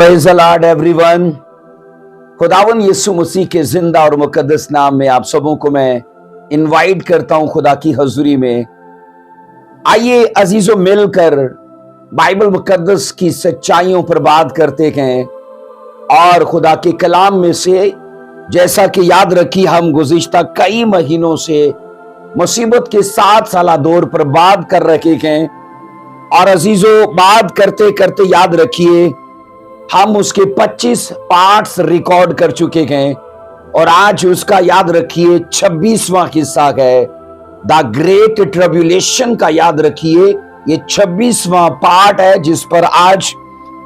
Praise the Lord everyone. खुदावन यीशु मसीह के जिंदा और मुकद्दस नाम में आप सबों को मैं इनवाइट करता हूं खुदा की हजूरी में। आइए अजीजों, मिलकर बाइबल मुकद्दस की सच्चाइयों पर बात करते हैं और खुदा के कलाम में से, जैसा कि याद रखी हम गुज़िश्ता कई महीनों से मुसीबत के 7 साला दौर पर बात कर रहे हैं। और अजीजों, बात करते करते याद रखिए हम उसके 25 पार्ट्स रिकॉर्ड कर चुके हैं और आज उसका याद रखिए 26वां हिस्सा है। द ग्रेट ट्रिब्यूलेशन का याद रखिए ये 26वां पार्ट है जिस पर आज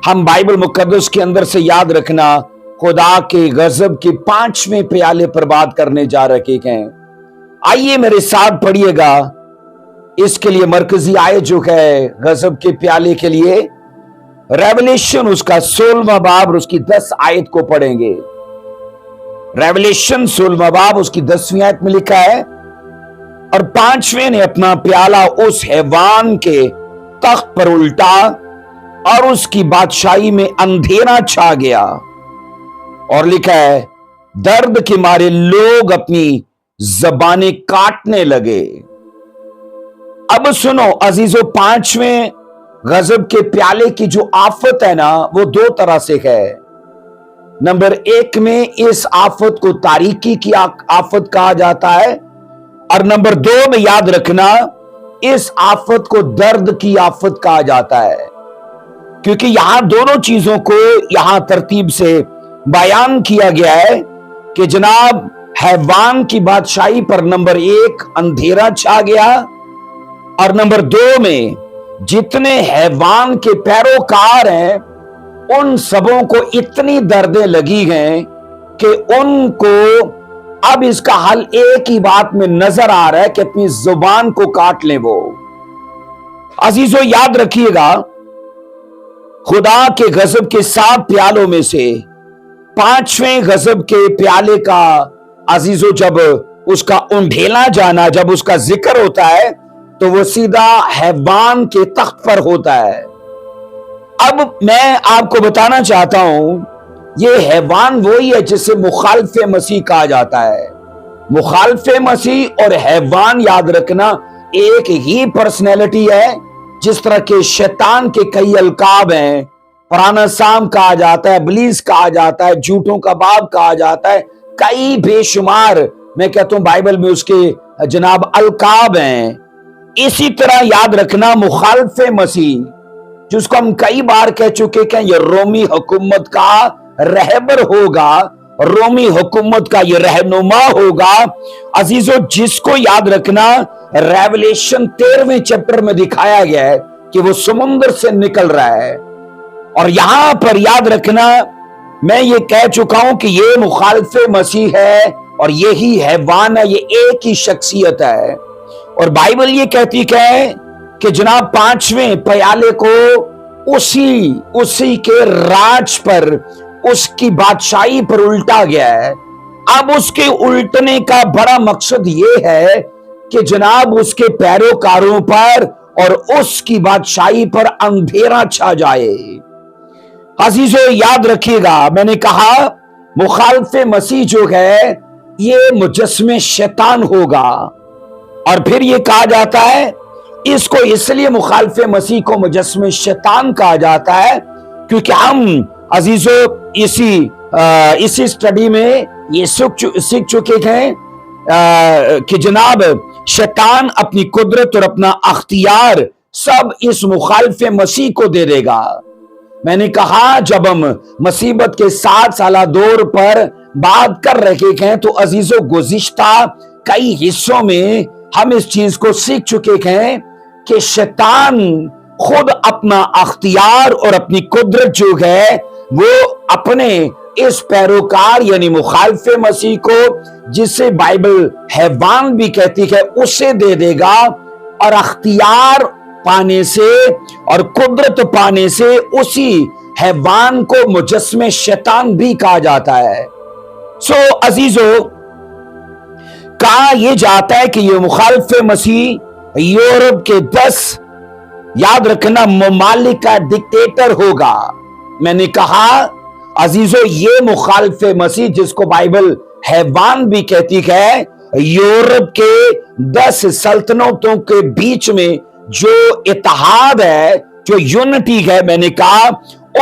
हम बाइबल मुकद्दस के अंदर से याद रखना खुदा के गजब के 5वें प्याले पर बात करने जा रहे हैं। आइए मेरे साथ पढ़िएगा। इसके लिए मरकजी आयत जो है गजब के प्याले के लिए रेवलेशन उसका 16वां बाब और उसकी 10 आयत को पढ़ेंगे। रेवलेशन 16वां बाब उसकी 10वीं आयत में लिखा है, और 5वें ने अपना प्याला उस हैवान के तख्त पर उल्टा और उसकी बादशाही में अंधेरा छा गया। और लिखा है, दर्द के मारे लोग अपनी जबानें काटने लगे। अब सुनो अजीजों, 5वें गजब के प्याले की जो आफत है ना, वो 2 तरह से है। नंबर 1 में इस आफत को तारीकी की आफत कहा जाता है, और नंबर 2 में याद रखना इस आफत को दर्द की आफत कहा जाता है। क्योंकि यहां दोनों चीजों को यहां तरतीब से बयान किया गया है कि जनाब हैवान की बादशाही पर नंबर 1 अंधेरा छा गया, और नंबर 2 में जितने हैवान के पैरोकार हैं उन सबों को इतनी दर्दें लगी हैं कि उनको अब इसका हल एक ही बात में नजर आ रहा है कि अपनी जुबान को काट लें वो। अजीजों, याद रखिएगा, खुदा के गजब के 7 प्यालों में से 5वें गजब के प्याले का अजीजों जब उसका उंडेला जाना, जब उसका जिक्र होता है तो वो सीधा हैवान के तख्त पर होता है। अब मैं आपको बताना चाहता हूं, ये हैवान वही है जिसे मुखालिफे मसीह कहा जाता है। मुखालिफे मसीह और हैवान याद रखना एक ही पर्सनैलिटी है। जिस तरह के शैतान के कई अलकाब हैं, पुराना साम कहा जाता है, इब्लीस कहा जाता है, झूठों का बाप कहा जाता है, कई बेशुमार मैं कहता हूं बाइबल में उसके जनाब अलकाब हैं। इसी तरह याद रखना मुखालिफे मसीह, जिसको हम कई बार कह चुके कि ये रोमी हुकूमत का रहबर होगा, रोमी हुकूमत का ये रहनुमा होगा। अजीजों, जिसको याद रखना रेवलेशन 13वें चैप्टर में दिखाया गया है कि वो समुद्र से निकल रहा है। और यहां पर याद रखना मैं ये कह चुका हूं कि ये मुखालिफे मसीह है और यही हैवान है, ये एक ही शख्सियत है। और बाइबल ये कहती है कि जनाब 5वें प्याले को उसी के राज पर, उसकी बादशाही पर उल्टा गया है। अब उसके उल्टने का बड़ा मकसद ये है कि जनाब उसके पैरोकारों पर और उसकी बादशाही पर अंधेरा छा जाए। अजीजों, याद रखिएगा, मैंने कहा मुखालिफे मसीह जो है ये मुजस्मे शैतान होगा। और फिर ये कहा जाता है, इसको इसलिए मुखालिफे मसीह को मुजस्मे शैतान कहा जाता है क्योंकि हम अजीजों इसी स्टडी में ये सीख चुके हैं कि जनाब शैतान अपनी कुदरत और अपना अख्तियार सब इस मुखालिफे मसीह को दे देगा। मैंने कहा जब हम मुसीबत के 7 साला दौर पर बात कर रहे हैं तो अजीजों गुज़िश्ता कई हिस्सों में हम इस चीज को सीख चुके हैं कि शैतान खुद अपना अख्तियार और अपनी कुदरत जो है वो अपने इस पैरोकार यानी मुखालिफे मसीह को, जिसे बाइबल हैवान भी कहती है, उसे दे देगा। और अख्तियार पाने से और कुदरत पाने से उसी हैवान को मुजस्मे शैतान भी कहा जाता है। सो अजीजों, कहा यह जाता है कि यह मुखालिफे मसीह यूरोप के 10 याद रखना ममालिक का डिक्टेटर होगा। मैंने कहा अजीजों, ये मुखालिफ मसीह जिसको बाइबल हैवान भी कहती है, यूरोप के 10 सल्तनतों के बीच में जो इत्तेहाद है, जो यूनिटी है, मैंने कहा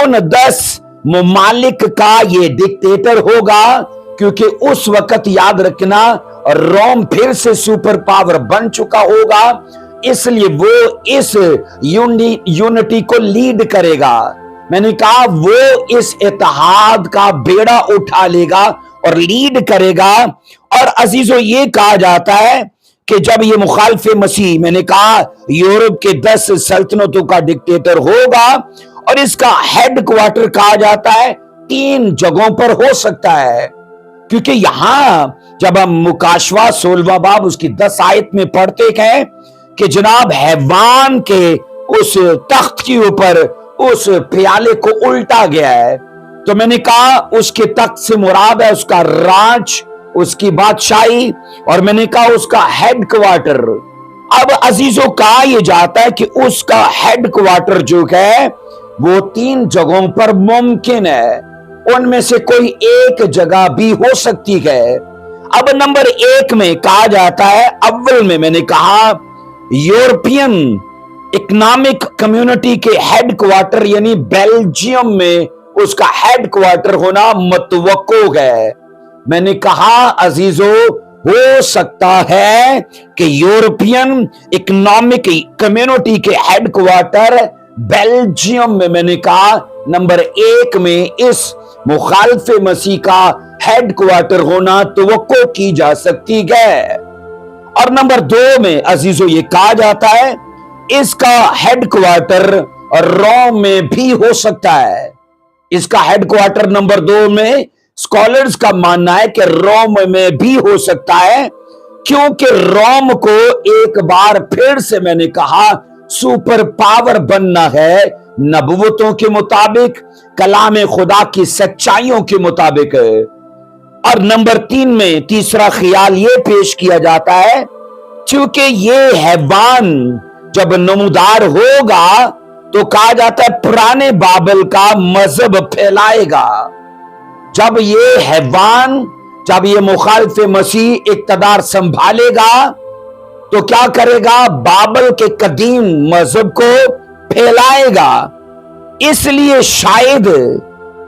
उन 10 मुमालिक का ये डिक्टेटर होगा, क्योंकि उस वक्त याद रखना रोम फिर से सुपर पावर बन चुका होगा, इसलिए वो इस यूनिटी को लीड करेगा। मैंने कहा वो इस इत्तेहाद का बेड़ा उठा लेगा और लीड करेगा। और अजीजों, ये कहा जाता है कि जब ये मुखालिफ मसीह, मैंने कहा यूरोप के 10 सल्तनतों का डिक्टेटर होगा, और इसका हेड क्वार्टर कहा जाता है 3 जगहों पर हो सकता है, क्योंकि यहां जब हम मुकाशवा 16वां बाब उसकी 10 आयत में पढ़ते हैं कि जनाब हैवान के उस तख्त के ऊपर उस प्याले को उल्टा गया है, तो मैंने कहा उसके तख्त से मुराद है उसका राज, उसकी बादशाही, और मैंने कहा उसका हेड क्वार्टर। अब अजीजों, कहा यह जाता है कि उसका हेड क्वार्टर जो है वो 3 जगहों पर मुमकिन है, उनमें से कोई एक जगह भी हो सकती है। अब नंबर 1 में कहा जाता है, अव्वल में मैंने कहा यूरोपियन इकोनॉमिक कम्युनिटी के हेड क्वार्टर यानी बेल्जियम में उसका हेड क्वार्टर होना मुतवक्को है। मैंने कहा अजीजों, हो सकता है कि यूरोपियन इकोनॉमिक कम्युनिटी के हेड क्वार्टर बेल्जियम में, मैंने कहा नंबर 1 में इस मुखालिफ मसीह का हेड क्वार्टर होना तवक्को की जा सकती है। और नंबर 2 में अजीजों, ये कहा जाता है इसका हेड क्वार्टर रोम में भी हो सकता है। इसका हेड क्वार्टर नंबर 2 में स्कॉलर्स का मानना है कि रोम में भी हो सकता है, क्योंकि रोम को एक बार फिर से, मैंने कहा, सुपर पावर बनना है नबूवतों के मुताबिक, कलाम खुदा की सच्चाइयों के मुताबिक। और नंबर 3 में तीसरा ख्याल यह पेश किया जाता है, क्योंकि ये हैवान जब नमूदार होगा तो कहा जाता है पुराने बाबल का मजहब फैलाएगा। जब ये हैवान, जब ये मुखालिफ मसीह इक्तदार संभालेगा तो क्या करेगा? बाबल के कदीम मजहब को फैलाएगा। इसलिए शायद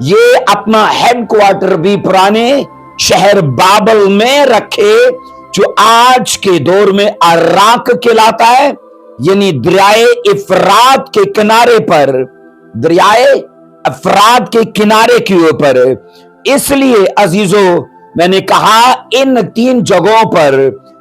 ये अपना हेड क्वार्टर भी पुराने शहर बाबल में रखे, जो आज के दौर में अराक कहलाता है, यानी दरियाए इफरात के किनारे पर, दरियाए इफरात के किनारे के ऊपर। इसलिए अजीजों, मैंने कहा इन 3 जगहों पर,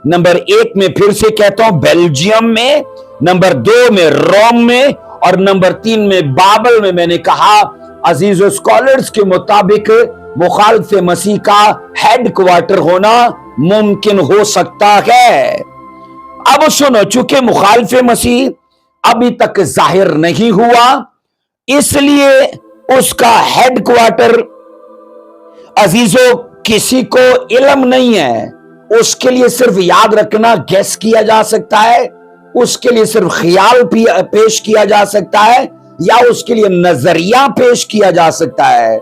नंबर 1 में फिर से कहता हूं बेल्जियम में, नंबर 2 में रोम में, और नंबर 3 में बाबल में, मैंने कहा अजीजों स्कॉलर्स के मुताबिक मुखालिफ मसीह का हेड क्वार्टर होना मुमकिन हो सकता है। अब सुनो, चूंकि मुखालिफ मसीह अभी तक जाहिर नहीं हुआ, इसलिए उसका हेड क्वार्टर अजीजों किसी को इल्म नहीं है। उसके लिए सिर्फ याद रखना गेस किया जा सकता है, उसके लिए सिर्फ ख्याल पेश किया जा सकता है, या उसके लिए नजरिया पेश किया जा सकता है।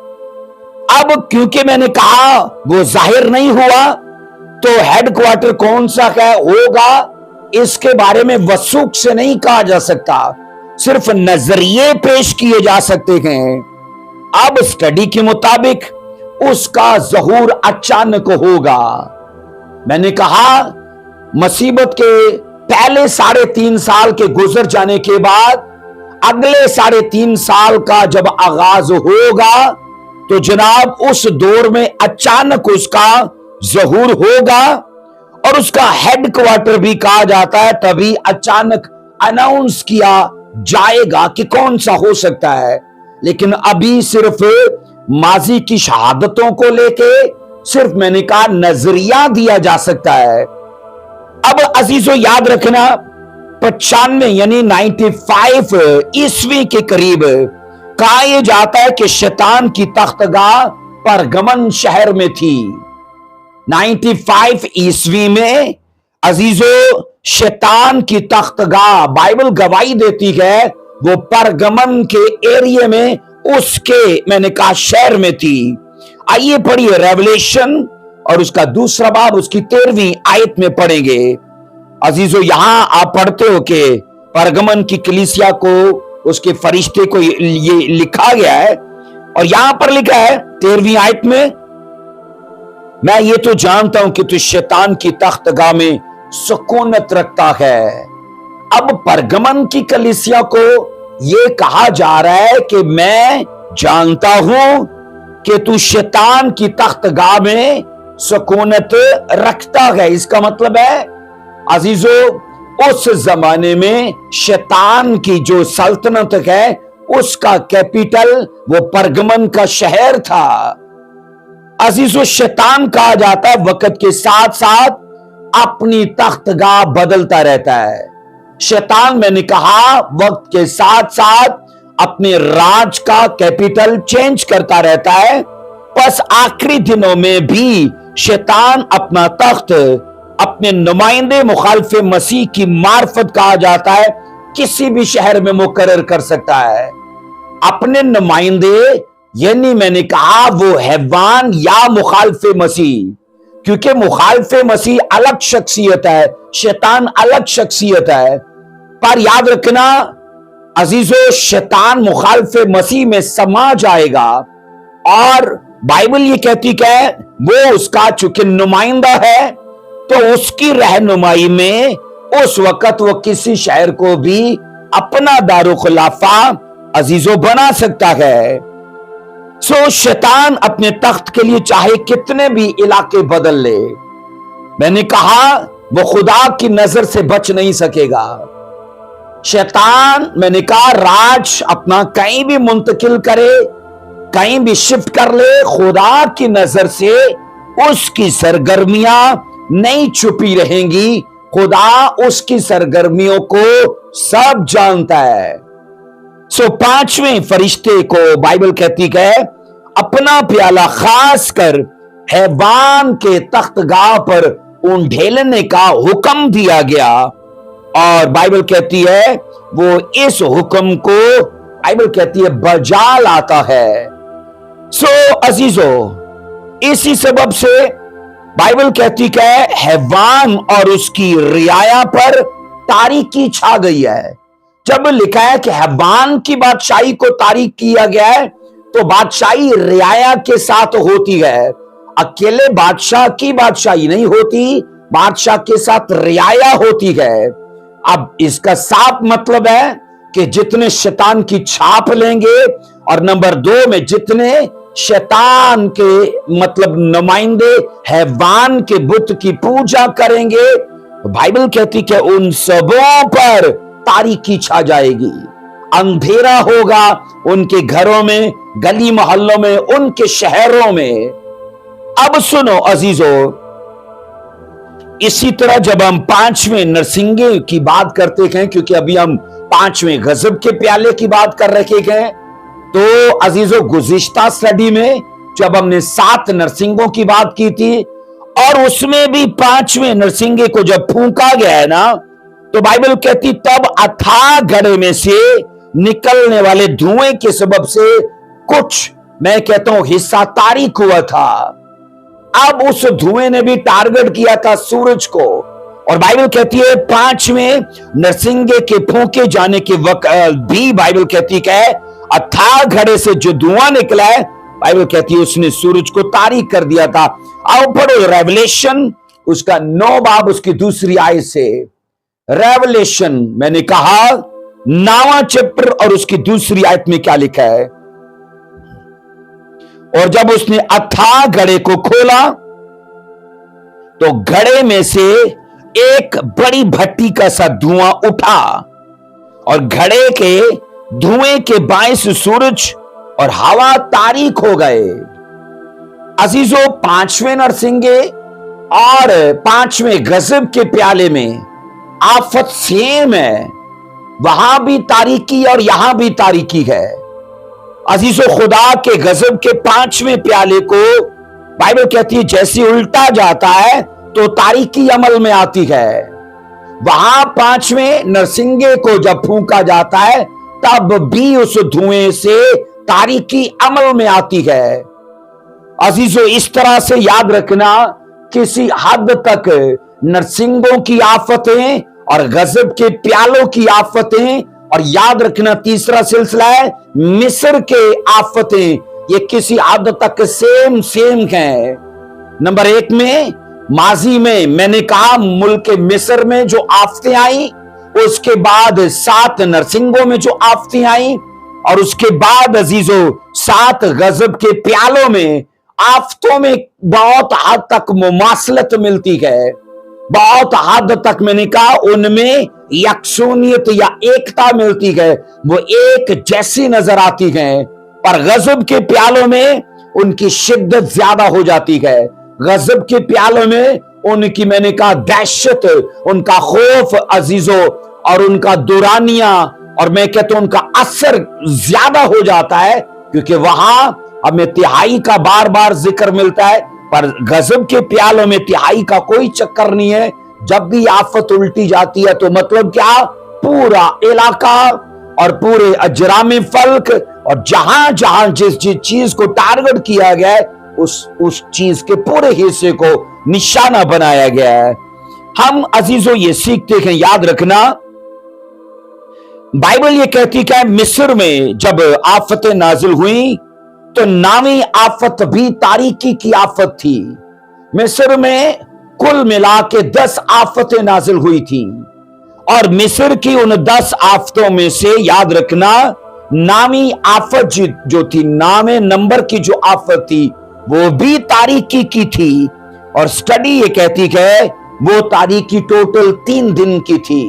अब क्योंकि मैंने कहा वो जाहिर नहीं हुआ, तो हेड क्वार्टर कौन सा है होगा, इसके बारे में वसूख से नहीं कहा जा सकता, सिर्फ नजरिए पेश किए जा सकते हैं। अब स्टडी के मुताबिक उसका ज़हूर अचानक होगा। मैंने कहा मुसीबत के पहले 3.5 साल के गुजर जाने के बाद अगले 3.5 साल का जब आगाज होगा, तो जनाब उस दौर में अचानक उसका ज़हूर होगा, और उसका हेड क्वार्टर भी कहा जाता है तभी अचानक अनाउंस किया जाएगा कि कौन सा हो सकता है। लेकिन अभी सिर्फ माजी की शहादतों को लेके सिर्फ मैंने कहा नजरिया दिया जा सकता है। अब अजीजों याद रखना, 95 यानी 95 ईस्वी के करीब कहा यह जाता है कि शैतान की तख्तगाह परगमन शहर में थी। 95 ईस्वी में अजीजों शैतान की तख्तगाह बाइबल गवाही देती है वो परगमन के एरिया में اس کے میں نے کہا شہر میں تھی۔ آئیے پڑھیے ریولیشن اور اس کا دوسرا باب اس کی 13ویں آیت میں پڑھیں گے۔ عزیزو یہاں آپ پڑھتے ہو کہ پرگمن کی کلیسیا کو اس کے فرشتے کو یہ لکھا گیا ہے، اور یہاں پر لکھا ہے 13ویں آیت میں یہ تو جانتا ہوں کہ تو شیطان کی تخت گاہ میں سکونت رکھتا ہے۔ اب پرگمن کی کلیسیا کو یہ کہا جا رہا ہے کہ میں جانتا ہوں کہ تو شیطان کی تخت گاہ میں سکونت رکھتا ہے۔ اس کا مطلب ہے عزیزو اس زمانے میں شیطان کی جو سلطنت ہے اس کا کیپیٹل وہ پرگمن کا شہر تھا۔ عزیزو شیطان کہا جاتا ہے وقت کے ساتھ ساتھ اپنی تخت گاہ بدلتا رہتا ہے۔ شیطان میں نے کہا وقت کے ساتھ ساتھ اپنے راج کا کیپیٹل چینج کرتا رہتا ہے، پس آخری دنوں میں بھی شیطان اپنا تخت اپنے نمائندے مخالف مسیح کی معرفت کہا جاتا ہے کسی بھی شہر میں مقرر کر سکتا ہے۔ اپنے نمائندے یعنی میں نے کہا وہ حیوان یا مخالف مسیح، کیونکہ مخالف مسیح الگ شخصیت ہے، شیطان الگ شخصیت ہے۔ پر یاد رکھنا عزیزو شیطان مخالف مسیح میں سما جائے گا، اور بائبل یہ کہتی کہ وہ اس کا چونکہ نمائندہ ہے تو اس کی رہنمائی میں اس وقت وہ کسی شہر کو بھی اپنا دارالخلافہ عزیزو بنا سکتا ہے۔ سو شیطان اپنے تخت کے لیے چاہے کتنے بھی علاقے بدل لے، میں نے کہا وہ خدا کی نظر سے بچ نہیں سکے گا۔ شیطان میں نے کہا راج اپنا کہیں بھی منتقل کرے، کہیں بھی شفٹ کر لے، خدا کی نظر سے اس کی سرگرمیاں نہیں چھپی رہیں گی۔ خدا اس کی سرگرمیوں کو سب جانتا ہے۔ سو 5ویں فرشتے کو بائبل کہتی کہ اپنا پیالہ خاص کر حیوان کے تخت گاہ پر انڈھیلنے کا حکم دیا گیا، اور بائبل کہتی ہے وہ اس حکم کو بائبل کہتی ہے بجا لاتا ہے۔ سو عزیزو اسی سبب سے بائبل کہتی کہ حیوان اور اس کی رعایا پر تاریکی چھا گئی ہے۔ جب لکھا ہے کہ حیوان کی بادشاہی کو تاریک کیا گیا ہے تو بادشاہی رعایا کے ساتھ ہوتی ہے، اکیلے بادشاہ کی بادشاہی نہیں ہوتی، بادشاہ کے ساتھ رعایا ہوتی ہے۔ اب اس کا صاف مطلب ہے کہ جتنے شیطان کی چھاپ لیں گے، اور نمبر 2 میں جتنے شیطان کے مطلب نمائندے حیوان کے بت کی پوجا کریں گے، بائبل کہتی کہ ان سبوں پر تاریکی چھا جائے گی، اندھیرا ہوگا ان کے گھروں میں، گلی محلوں میں، ان کے شہروں میں۔ اب سنو عزیزو، اسی طرح جب ہم 5ویں نرسنگے کی بات کرتے ہیں، کیونکہ ابھی ہم 5ویں غضب کے پیالے کی بات کر رکھے گئے، تو عزیزو گزشتہ سٹڈی میں جب ہم نے 7 نرسنگوں کی بات کی تھی، اور اس میں بھی 5ویں نرسنگے کو جب پھونکا گیا ہے نا، تو بائبل کہتی تب اتھاہ گھڑے میں سے نکلنے والے دھوئیں کے سبب سے کچھ میں کہتا ہوں حصہ تاریک ہوا تھا۔ اب اس دھوئیں نے بھی ٹارگٹ کیا تھا سورج کو، اور بائبل کہتی ہے 5ویں نرسنگے کے پھونکے جانے کے وقت بھی بائبل کہتی کہ اتھاہ گھڑے سے جو دھواں نکلا ہے، بائبل کہتی ہے اس نے سورج کو تاریک کر دیا تھا۔ آؤ پڑھو ریولیشن اس کا 9 باب اس کی 2 آیت سے۔ ریولیشن میں نے کہا 9واں چیپٹر اور اس کی 2 آیت میں کیا لکھا ہے؟ اور جب اس نے اتھاہ گھڑے کو کھولا تو گھڑے میں سے ایک بڑی بھٹی کا سا دھواں اٹھا، اور گھڑے کے دھوئیں کے باعث سورج اور ہوا تاریک ہو گئے۔ عزیزو 5ویں نرسنگے اور 5ویں غضب کے پیالے میں آفت سیم ہے، وہاں بھی تاریکی اور یہاں بھی تاریکی ہے۔ عزیزو خدا کے غضب کے 5ویں پیالے کو بائبل کہتی ہے جیسے الٹا جاتا ہے تو تاریکی عمل میں آتی ہے، وہاں 5ویں نرسنگے کو جب پھونکا جاتا ہے تب بھی اس دھوئیں سے तारीकी अमल में आती है। अजीजों, इस तरह से याद रखना, किसी हद तक नरसिंगों की आफतें और गजब के प्यालों की आफतें, और याद रखना तीसरा सिलसिला है मिस्र के आफतें, ये किसी हद तक सेम हैं। नंबर 1 में, माजी में मैंने कहा मुल्क मिस्र में जो आफतें आई, उसके बाद 7 नरसिंगों में जो आफतें आई, और उसके बाद अजीजों 7 गजब के प्यालों में आफतों में बहुत हद तक मुमासलत मिलती है, बहुत हद तक मैंने कहा उनमें यकसूनियत या एकता मिलती है, वो एक जैसी नजर आती है। पर गजब के प्यालों में उनकी शिद्दत ज्यादा हो जाती है, गजब के प्यालों में उनकी मैंने कहा दहशत, उनका खौफ अजीजों, और उनका दुरानिया, और मैं कहता हूं उनका असर ज्यादा हो जाता है, क्योंकि वहां हमें तिहाई का बार बार जिक्र मिलता है, पर गजब के प्यालों में तिहाई का कोई चक्कर नहीं है। जब भी आफत उल्टी जाती है तो मतलब क्या, पूरा इलाका और पूरे अजराम फल्क और जहां जहां जिस जिस चीज को टारगेट किया गया है, उस चीज के पूरे हिस्से को निशाना बनाया गया है। हम अजीजों ये सीखते हैं, याद रखना, बाइबल ये कहती है मिस्र में जब आफतें नाजिल हुई तो नामी आफत भी तारीकी की आफत थी। मिस्र में कुल मिला के 10 आफतें नाजिल हुई थी, और मिस्र की उन 10 आफतों में से याद रखना नामी आफत जो थी, नामे नंबर की जो आफत थी, वो भी तारीकी की थी। और स्टडी ये कहती है वो तारीकी टोटल 3 दिन की थी,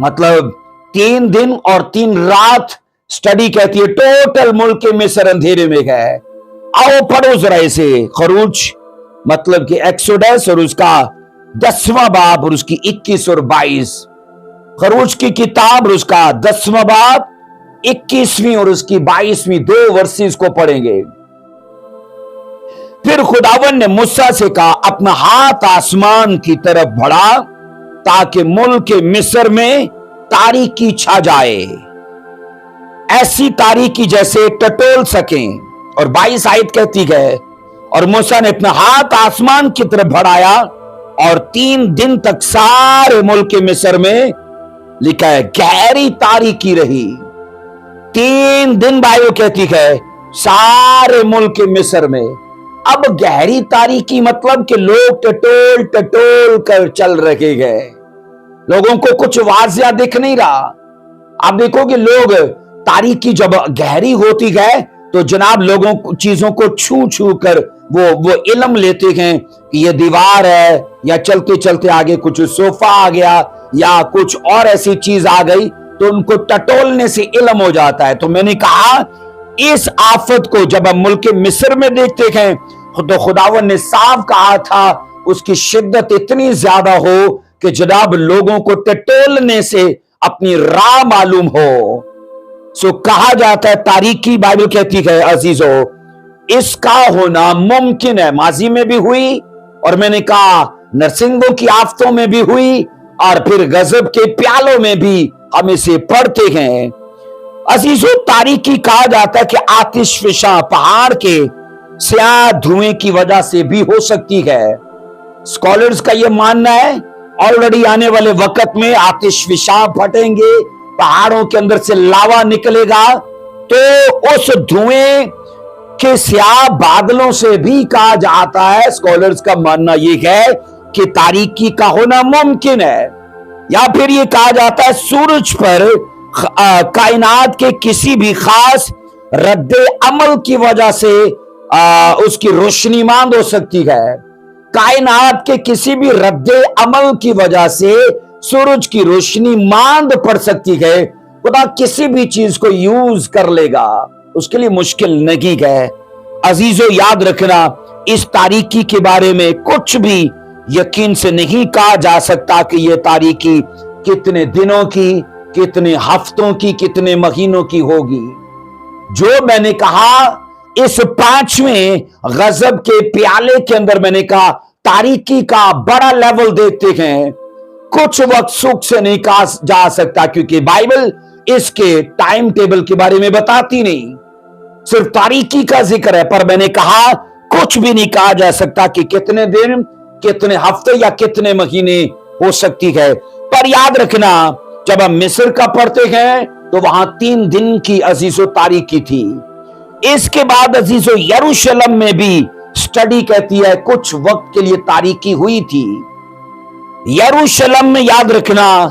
मतलब 3 दिन और 3 रात। स्टडी कहती है टोटल मुल्क मिस्र अंधेरे में है। आओ पढ़ो जरा इसे, खरूज मतलब कि एक्सोडस और उसका 10वां बाब और उसकी 21 और 22, खरूज की किताब और उसका 10वां बाब 21वीं और उसकी 22वीं 2 वर्सेस को पढ़ेंगे। फिर खुदावन ने मूसा से कहा अपना हाथ आसमान की तरफ बढ़ा ताकि मुल्क मिस्र में तारीकी छा जाए, ऐसी तारीकी जैसे टटोल सकें। और 22 आयत कहती है और मूसा ने अपना हाथ आसमान की तरफ बढ़ाया और 3 दिन तक सारे मुल्क मिस्र में, लिखा है, गहरी तारीकी रही। 3 दिन बाइबल कहती है सारे मुल्क मिस्र में। अब गहरी तारीकी मतलब कि लोग टटोल टटोल कर चल रहे गए, लोगों को कुछ वाजिया दिख नहीं रहा। आप देखोगे लोग तारीकी जब गहरी होती है तो जनाब लोगों चीजों को छू छू कर वो इल्म लेते हैं कि ये दीवार है, या चलते चलते आगे कुछ सोफा आ गया या कुछ और ऐसी चीज आ गई, तो उनको टटोलने से इल्म हो जाता है। तो मैंने कहा इस आफत को जब हम मुल्क मिस्र में देखते हैं तो खुदावन ने साफ कहा था उसकी शिद्दत इतनी ज्यादा हो कि जनाब लोगों को टटोलने से अपनी राह मालूम हो। सो कहा जाता है तारीकी, बाइबल कहती है अजीजों इसका होना मुमकिन है, माजी में भी हुई और मैंने कहा नरसिंगों की आफतों में भी हुई और फिर गजब के प्यालों में भी हम इसे पढ़ते हैं। अजीजों तारीकी कहा जाता है कि आतिशफिशा पहाड़ के स्याह धुएं की वजह से भी हो सकती है। स्कॉलर्स का यह मानना है ऑलरेडी आने वाले वक्त में आतिशफिशा फटेंगे, पहाड़ों के अंदर से लावा निकलेगा, तो उस धुएं के स्याह बादलों से भी कहा जाता है, स्कॉलर्स का मानना यह है कि तारीकी का होना मुमकिन है। या फिर यह कहा जाता है सूरज पर कायनात के किसी भी खास रद्दे अमल की वजह से उसकी रोशनी मांद हो सकती है। कायनात के किसी भी रद्दे अमल की वजह से सूरज की रोशनी मांद पड़ सकती है। खुदा किसी भी चीज को यूज कर लेगा, उसके लिए मुश्किल नहीं है। अजीजों याद रखना इस तारीकी के बारे में कुछ भी यकीन से नहीं कहा जा सकता कि यह तारीकी कितने दिनों की, कितने हफ्तों की, कितने महीनों की होगी। जो मैंने कहा इस 5वें गजब के प्याले के अंदर मैंने कहा तारीकी का बड़ा लेवल देखते हैं, कुछ वक्त सुख से नहीं कहा जा सकता क्योंकि बाइबल इसके टाइम टेबल के बारे में बताती नहीं। सिर्फ तारीकी का जिक्र है, पर मैंने कहा कुछ भी नहीं कहा जा सकता कि कितने दिन, कितने हफ्ते या कितने महीने हो सकती है। पर याद रखना, जब हम मिस्र का पढ़ते हैं तो वहां 3 दिन की अजीजो तारीकी थी। इसके बाद अजीजो यरूशलेम में भी स्टडी कहती है कुछ वक्त के लिए तारीकी हुई थी। यरूशलेम में याद रखना,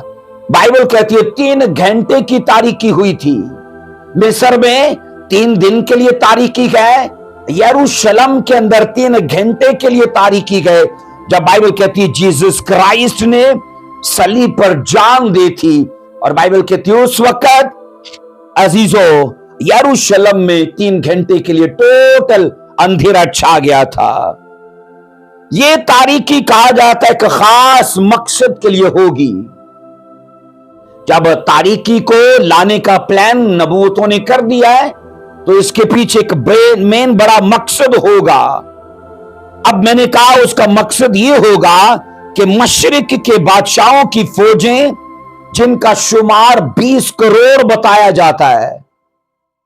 बाइबल कहती है 3 घंटे की तारीकी हुई थी। मिस्र में 3 दिन के लिए तारीकी है, यरूशलेम के अंदर 3 घंटे के लिए तारीकी है। जब बाइबल कहती है जीसस क्राइस्ट ने सलीब पर जान दी थी, और बाइबल कहती है उस वक्त अजीजो यरूशलेम में 3 घंटे के लिए टोटल अंधेरा छा गया था। यह तारीकी कहा जाता है कि खास मकसद के लिए होगी। जब तारीकी को लाने का प्लान नबूवतों ने कर दिया है तो इसके पीछे एक मेन बड़ा मकसद होगा। अब मैंने कहा उसका मकसद यह होगा कि मशरिक के बादशाहों की फौजें, जिनका शुमार 20 करोड़ बताया जाता है,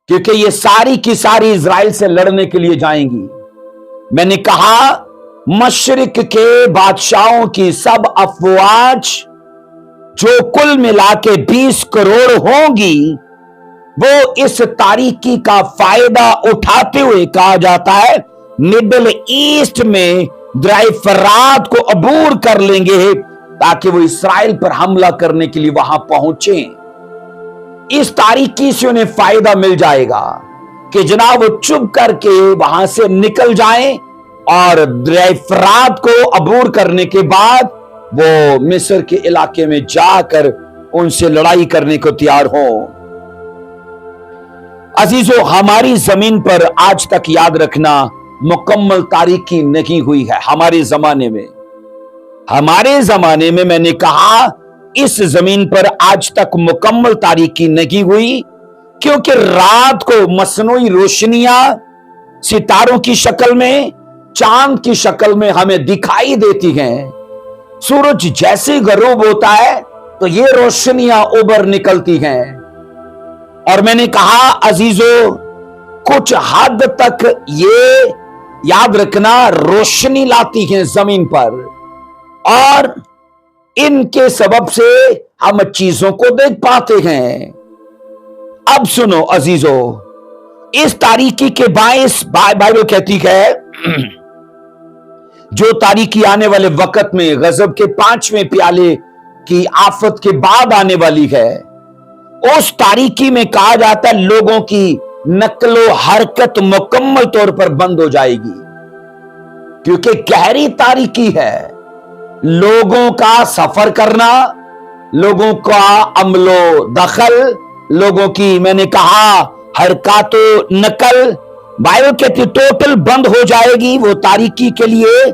क्योंकि ये सारी की सारी इजराइल से लड़ने के लिए जाएंगी। मैंने कहा मशरिक के बादशाहों की सब अफवाज जो कुल मिला के 20 करोड़ होंगी, वो इस तारीकी का फायदा उठाते हुए कहा जाता है मिडिल ईस्ट में दरिया फरात को अबूर कर लेंगे ताकि वो इसराइल पर हमला करने के लिए वहां पहुंचे। इस तारीकी से उन्हें फायदा मिल जाएगा कि जनाब वो चुप करके वहां से निकल जाएं और दरिया फरात को अबूर करने के बाद वो मिस्र के इलाके में जाकर उनसे लड़ाई करने को तैयार हो। अजीजों, हमारी जमीन पर आज तक याद रखना मुकम्मल तारीकी नहीं हुई है। हमारे जमाने में मैंने कहा इस जमीन पर आज तक मुकम्मल तारीकी नहीं हुई, क्योंकि रात को मसनूई रोशनियां सितारों की शक्ल में, चांद की शक्ल में हमें दिखाई देती हैं। सूरज जैसे गरूब होता है तो ये रोशनियां उबर निकलती हैं। और मैंने कहा अजीजों, कुछ हद तक ये याद रखना रोशनी लाती हैं जमीन पर, और इनके सबब से हम चीजों को देख पाते हैं। अब सुनो अजीजों, इस तारीकी के बायस बाइबल कहती है जो तारीकी आने वाले वक्त में गजब के 5वें प्याले की आफत के बाद आने वाली है, उस तारीकी में कहा जाता है लोगों की नकलो हरकत मुकम्मल तौर पर बंद हो जाएगी, क्योंकि गहरी तारीकी है। लोगों का सफर करना, लोगों का अमलो दखल, लोगों की मैंने कहा हरकतो नकल, बाइबल कहती टोटल बंद हो जाएगी। वो तारीकी के लिए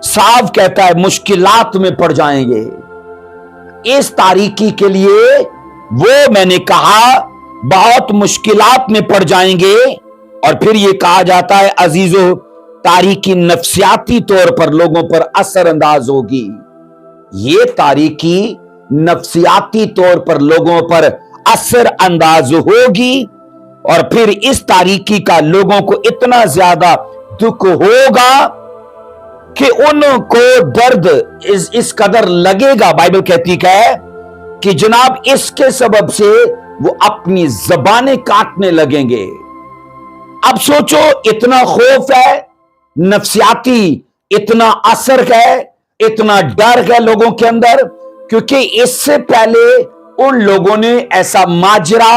साफ कहता है मुश्किलात में पड़ जाएंगे। इस तारीकी के लिए वो मैंने कहा बहुत मुश्किलात में पड़ जाएंगे। और फिर ये कहा जाता है अजीजों, तारीकी नफ्सियाती तौर पर लोगों पर असर अंदाज होगी। ये तारीकी नफ्सियाती तौर पर लोगों पर असर अंदाज होगी, और फिर इस तारीकी का लोगों को इतना ज्यादा दुख होगा कि उनको दर्द इस कदर लगेगा, बाइबल कहती है कि जनाब इसके सबब से वो अपनी जबानें काटने लगेंगे। अब सोचो, इतना खौफ है, नफ्सियाती इतना असर है, इतना डर है लोगों के अंदर, क्योंकि इससे पहले उन लोगों ने ऐसा माजरा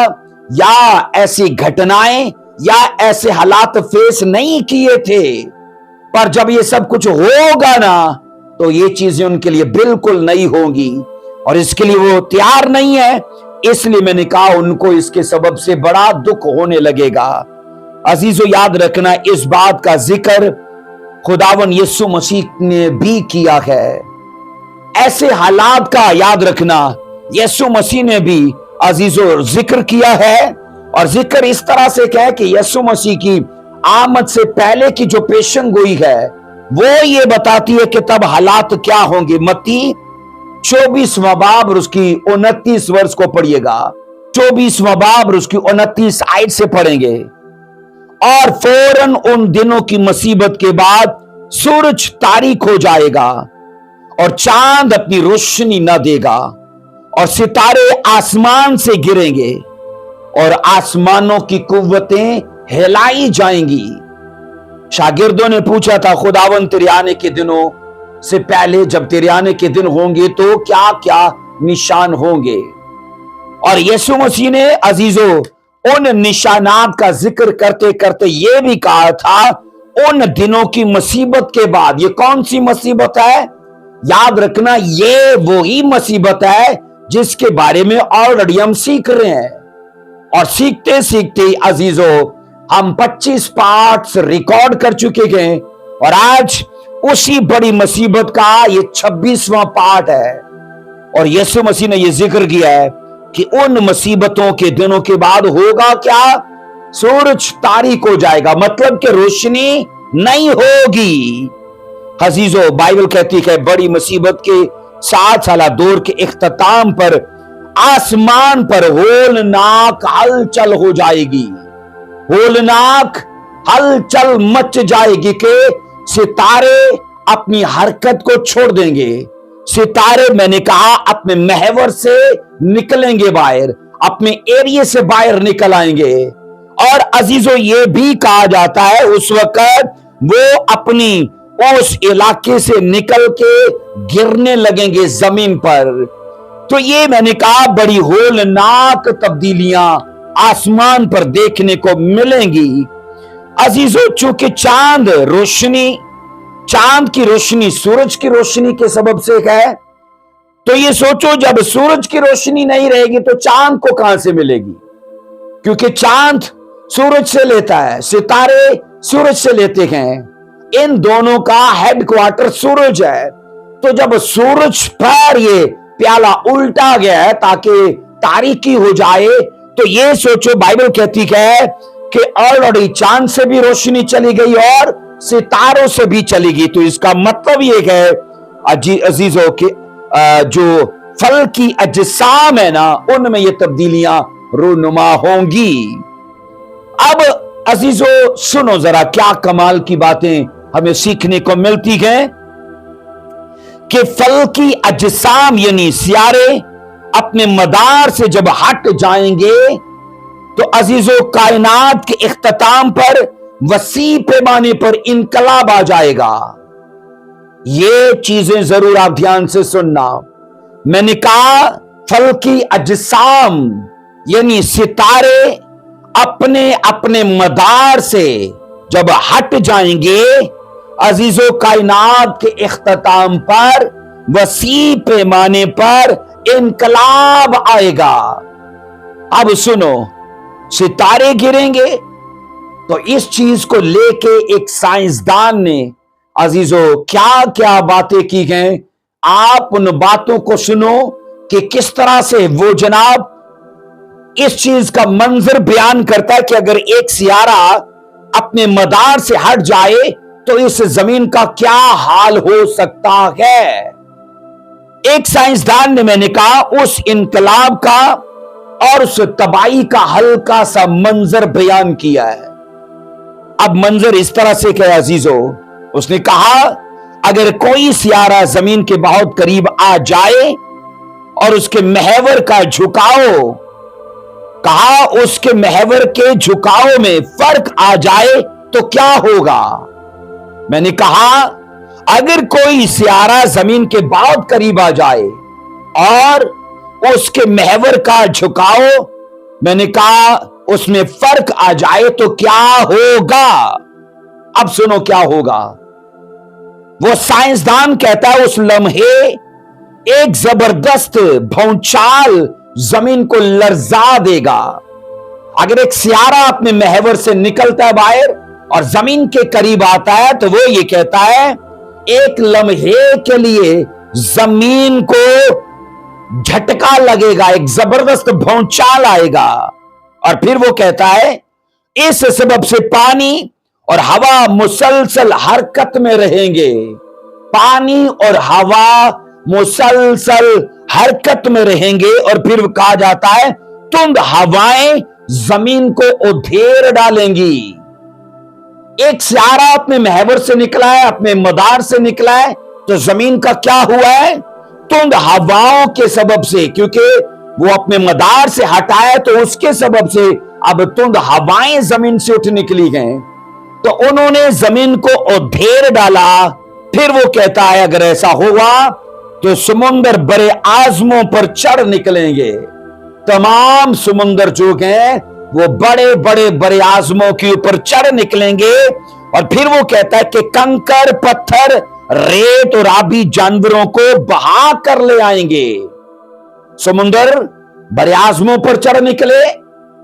या ऐसी घटनाएं या ऐसे हालात फेस नहीं किए थे। पर जब ये सब कुछ होगा ना, तो ये चीजें उनके लिए बिल्कुल नई होंगी, और इसके लिए वो तैयार नहीं है। इसलिए मैंने कहा उनको इसके सबब से बड़ा दुख होने लगेगा। अजीजों, याद रखना इस बात का जिक्र खुदावन यीशु मसीह ने भी किया है। ऐसे हालात का याद रखना यीशु मसीह ने भी अजीजों जिक्र किया है, और जिक्र इस तरह से क्या है कि यीशु मसीह की आमद से पहले की जो पेशन गोई है वो ये बताती है कि तब हालात क्या होंगे। मत्ती 24वां बाब और उसकी 29 वर्ष को पढ़िएगा। 24वां बाब और उसकी 29 आयत से पढ़ेंगे। और फौरन उन दिनों की मुसीबत के बाद सूरज तारीक हो जाएगा और चांद अपनी रोशनी न देगा और सितारे आसमान से गिरेंगे और आसमानों की कुव्वतें हिलाई जाएंगी। शागिर्दों ने पूछा था, खुदावन तेरे आने के दिनों से पहले जब तेरे आने के दिन होंगे तो क्या क्या निशान होंगे? और यीशु मसीह ने अजीजों उन निशानात का जिक्र करते करते यह भी कहा था, उन दिनों की मुसीबत के बाद। ये कौन सी मुसीबत है? याद रखना, ये वही मुसीबत है जिसके बारे में ऑलरेडी हम सीख रहे हैं। और सीखते सीखते अजीजों हम 25 पार्ट्स रिकॉर्ड कर चुके हैं और आज उसी बड़ी मुसीबत का ये 26वां पार्ट है। और यीशु मसीह ने यह जिक्र किया है कि उन मुसीबतों के दिनों के बाद होगा क्या? सूरज तारीक हो जाएगा, मतलब कि रोशनी नहीं होगी। अजीजों, बाइबल कहती है बड़ी मुसीबत के 7 साला दौर के इख्तिताम पर आसमान पर होलनाक हलचल हो जाएगी। होलनाक हलचल मच जाएगी कि सितारे अपनी हरकत को छोड़ देंगे। सितारे, मैंने कहा, अपने महवर से निकलेंगे बाहर, अपने एरिया से बाहर निकल आएंगे। और अजीजों, ये भी कहा जाता है उस वक्त वो अपनी उस इलाके से निकल के गिरने लगेंगे जमीन पर। तो ये मैंने कहा बड़ी होलनाक तब्दीलियां आसमान पर देखने को मिलेंगी। अजीजों, चूंकि चांद की रोशनी सूरज की रोशनी के सबब से है, तो ये सोचो जब सूरज की रोशनी नहीं रहेगी तो चांद को कहां से मिलेगी? क्योंकि चांद सूरज से लेता है, सितारे सूरज से लेते हैं, इन दोनों का हेडक्वार्टर सूरज है। तो जब सूरज पर ये प्याला उल्टा गया है ताकि तारीकी हो जाए, तो ये सोचो बाइबल कहती है कि ऑलरेडी चांद से भी रोशनी चली गई और सितारों से भी चली गई। तो इसका मतलब ये है अजीजों कि जो फल की अजसाम है ना, उनमें ये तब्दीलियां रूनुमा होंगी। अब अजीजों सुनो जरा, क्या कमाल की बातें हमें सीखने को मिलती हैं कि फल की अजसाम यानी सियारे अपने मदार से जब हट जाएंगे तो अजीजों कायनात के इख्तिताम पर वसी पैमाने पर इनकलाब आ जाएगा। ये चीजें जरूर आप ध्यान से सुनना। मैंने कहा फल की अजसाम यानी सितारे अपने अपने मदार से जब हट जाएंगे, अजीजों कायनात के इख्तिताम पर वसी पैमाने पर इनकलाब आएगा। अब सुनो, सितारे गिरेंगे तो इस चीज को लेके एक साइंसदान ने अजीजों क्या क्या बातें की हैं। आप उन बातों को सुनो कि किस तरह से वो जनाब इस चीज का मंजर बयान करता है कि अगर एक सियारा अपने मदार से हट जाए तो इस जमीन का क्या हाल हो सकता है। एक साइंसदान ने, मैंने कहा, उस इनकलाब का और उस तबाही का हल्का सा मंजर बयान किया है। अब मंजर इस तरह से क्या अजीजों, उसने कहा अगर कोई सियारा जमीन के बहुत करीब आ जाए और उसके महवर का झुकाव, कहा उसके महवर के झुकाव में फर्क आ जाए तो क्या होगा। मैंने कहा अगर कोई सियारा जमीन के बहुत करीब आ जाए और उसके महवर का झुकाव, मैंने कहा उसमें फर्क आ जाए तो क्या होगा। अब सुनो क्या होगा। वो साइंसदान कहता है उस लम्हे एक जबरदस्त भौचाल जमीन को लर्जा देगा। अगर एक सियारा अपने महवर से निकलता है बाहर और जमीन के करीब आता है तो वो ये कहता है एक लम्हे के लिए जमीन को झटका लगेगा, एक जबरदस्त भौचाल आएगा। और फिर वो कहता है इस सबब से पानी और हवा मुसलसल हरकत में रहेंगे। पानी और हवा मुसलसल हरकत में रहेंगे। और फिर कहा जाता है तुंद हवाएं जमीन को उधेड़ डालेंगी। ایک سیارہ اپنے محور سے نکلا ہے, اپنے مدار سے نکلا ہے, تو زمین کا کیا ہوا ہے؟ تند ہواؤں کے سبب سے, کیونکہ وہ اپنے مدار سے ہٹا ہے تو اس کے سبب سے اب تند ہوائیں زمین سے اٹھ نکلی گئیں, تو انہوں نے زمین کو ادھیر ڈالا. پھر وہ کہتا ہے اگر ایسا ہوا تو سمندر بڑے آزموں پر چڑھ نکلیں گے. تمام سمندر جو ہیں وہ بڑے بڑے بڑے آزموں کے اوپر چڑھ نکلیں گے. اور پھر وہ کہتا ہے کہ کنکر, پتھر, ریت اور آبی جانوروں کو بہا کر لے آئیں گے. سمندر بڑے آزموں پر چڑھ نکلے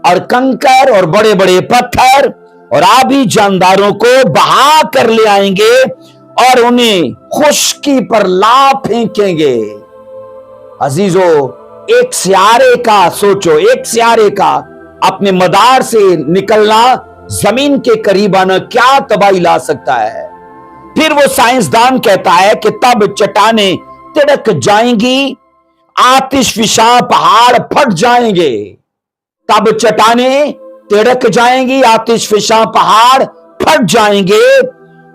اور کنکر اور بڑے بڑے پتھر اور آبی جانداروں کو بہا کر لے آئیں گے اور انہیں خشکی پر لا پھینکیں گے. عزیزو, ایک سیارے کا سوچو, ایک سیارے کا اپنے مدار سے نکلنا زمین کے قریب آنا کیا تباہی لا سکتا ہے. پھر وہ سائنسدان کہتا ہے کہ تب چٹانیں تڑک جائیں گی, آتش فشاں پہاڑ پھٹ جائیں گے. تب چٹانیں تڑک جائیں گی, آتش فشاں پہاڑ پھٹ جائیں گے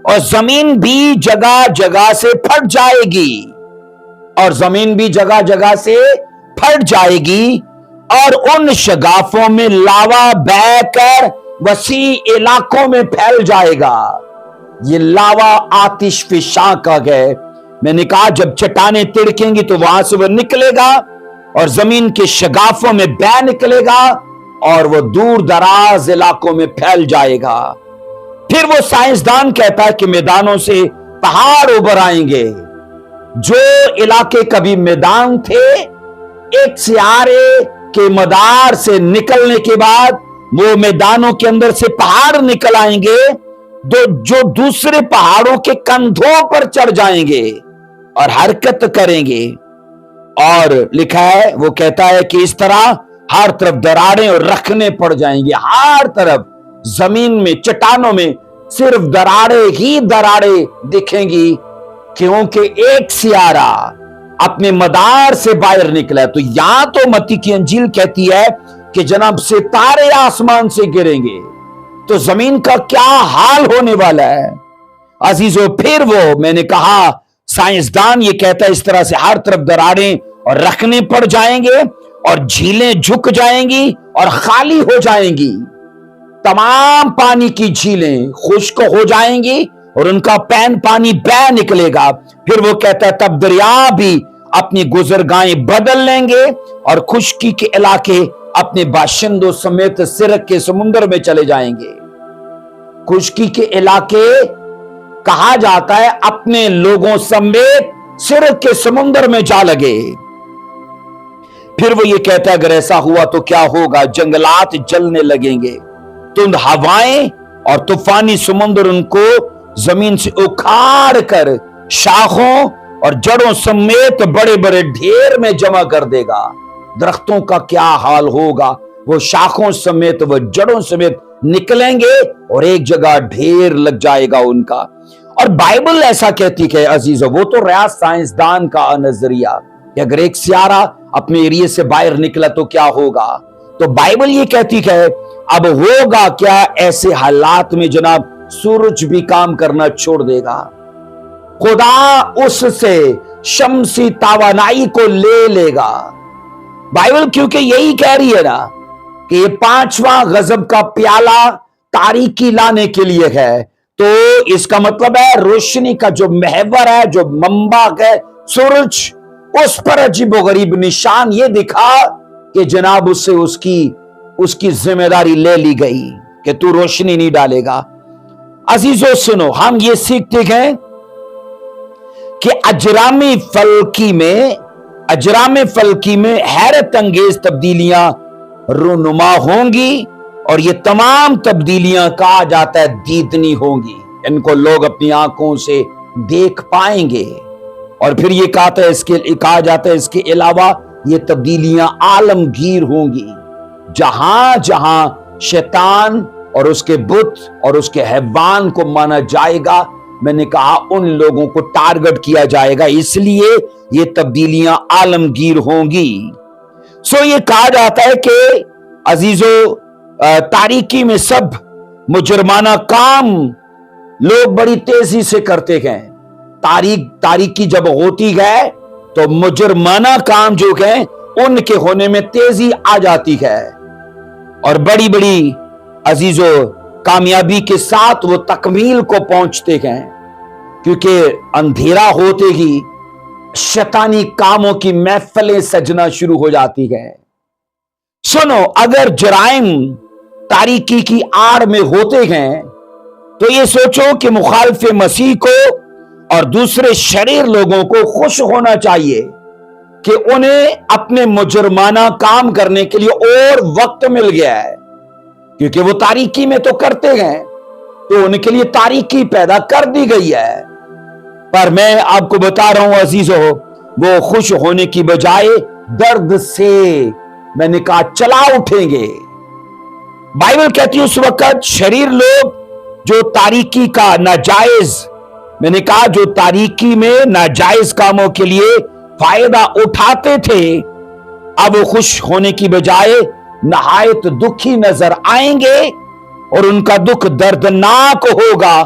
اور زمین بھی جگہ جگہ سے پھٹ جائے گی, اور زمین بھی جگہ جگہ سے پھٹ جائے گی, اور ان شگافوں میں لاوا بہہ کر وسیع علاقوں میں پھیل جائے گا. یہ لاوا آتش فشاں کا ہے. میں نے کہا جب چٹانیں تڑکیں گی تو وہاں سے وہ نکلے گا اور زمین کے شگافوں میں بہہ نکلے گا اور وہ دور دراز علاقوں میں پھیل جائے گا. پھر وہ سائنسدان کہتا ہے کہ میدانوں سے پہاڑ ابھر آئیں گے. جو علاقے کبھی میدان تھے, ایک سیارے کے مدار سے نکلنے کے بعد وہ میدانوں کے اندر سے پہاڑ نکل آئیں گے جو دوسرے پہاڑوں کے کندھوں پر چڑھ جائیں گے اور حرکت کریں گے. اور لکھا ہے, وہ کہتا ہے کہ اس طرح ہر طرف دراڑیں اور رکھنے پڑ جائیں گے. ہر طرف زمین میں, چٹانوں میں صرف دراڑیں ہی دراڑیں دکھیں گی, کیونکہ ایک سیارہ اپنے مدار سے باہر نکلا ہے. تو یہاں تو متی کی انجیل کہتی ہے کہ جناب ستارے آسمان سے گریں گے, تو زمین کا کیا حال ہونے والا ہے عزیزو. پھر وہ, میں نے کہا سائنسدان یہ کہتا ہے اس طرح سے ہر طرف دراڑیں اور رکھنے پڑ جائیں گے اور جھیلیں جھک جائیں گی اور خالی ہو جائیں گی. تمام پانی کی جھیلیں خشک ہو جائیں گی اور ان کا پین پانی بہ نکلے گا. پھر وہ کہتا ہے تب دریا بھی اپنی گزرگاہیں بدل لیں گے اور خشکی کے علاقے اپنے باشندوں سمیت سرک کے سمندر میں چلے جائیں گے. خشکی کے علاقے کہا جاتا ہے اپنے لوگوں سمیت سرک کے سمندر میں جا لگے. پھر وہ یہ کہتا ہے اگر ایسا ہوا تو کیا ہوگا؟ جنگلات جلنے لگیں گے, تند ہوائیں اور طوفانی سمندر ان کو زمین سے اکھاڑ کر شاخوں اور جڑوں سمیت بڑے بڑے ڈھیر میں جمع کر دے گا. درختوں کا کیا حال ہوگا؟ وہ شاخوں سمیت, وہ جڑوں سمیت نکلیں گے اور ایک جگہ ڈھیر لگ جائے گا ان کا. اور بائبل ایسا کہتی ہے عزیزو, وہ تو رہا سائنسدان کا نظریہ کہ اگر ایک سیارہ اپنے ایریے سے باہر نکلا تو کیا ہوگا. تو بائبل یہ کہتی ہے اب ہوگا کیا ایسے حالات میں جناب, سورج بھی کام کرنا چھوڑ دے گا. خدا اس سے شمسی توانائی کو لے لے گا. بائبل کیونکہ یہی کہہ رہی ہے نا کہ یہ 5واں غضب کا پیالہ تاریکی لانے کے لیے ہے, تو اس کا مطلب ہے روشنی کا جو محور ہے, جو منبع ہے سورج, اس پر عجیب و غریب نشان یہ دکھا کہ جناب اس سے اس کی ذمہ داری لے لی گئی کہ تو روشنی نہیں ڈالے گا. عزیزو سنو, ہم یہ سیکھتے ہیں کہ اجرام فلکی میں حیرت انگیز تبدیلیاں رونما ہوں گی, اور یہ تمام تبدیلیاں کہا جاتا ہے دیدنی ہوں گی. ان کو لوگ اپنی آنکھوں سے دیکھ پائیں گے. اور پھر یہ کہا جاتا ہے اس کے علاوہ یہ تبدیلیاں عالمگیر ہوں گی. جہاں جہاں شیطان اور اس کے بت اور اس کے حیوان کو مانا جائے گا, میں نے کہا ان لوگوں کو ٹارگٹ کیا جائے گا, اس لیے یہ تبدیلیاں عالمگیر ہوں گی. سو یہ کہا جاتا ہے کہ عزیزو تاریکی میں سب مجرمانہ کام लोग बड़ी तेजी से करते हैं। तारीकी जब होती है तो मुजरमाना काम जो है उनके होने में तेजी आ जाती है, और बड़ी बड़ी अजीजों कामयाबी के साथ वो तकमील को पहुंचते हैं, क्योंकि अंधेरा होते ही शैतानी कामों की महफिलें सजना शुरू हो जाती हैं। सुनो, अगर जराइम तारीकी की आड़ में होते हैं तो ये सोचो कि मुखालिफ मसीह को और दूसरे शरीर लोगों को खुश होना चाहिए कि उन्हें अपने मुजरमाना काम करने के लिए और वक्त मिल गया है, क्योंकि वो तारीकी में तो करते हैं, तो उनके लिए तारीकी पैदा कर दी गई है। पर मैं आपको बता रहा हूं अजीजों, वो खुश होने की बजाय दर्द से, मैंने कहा, चला उठेंगे। बाइबल कहती है उस वक्त शरीर लोग जो तारीकी का नाजायज, मैंने कहा, जो तारीकी में नाजायज कामों के लिए फायदा उठाते थे, अब वो खुश होने की बजाय नहायत दुखी नजर आएंगे और उनका दुख दर्दनाक होगा।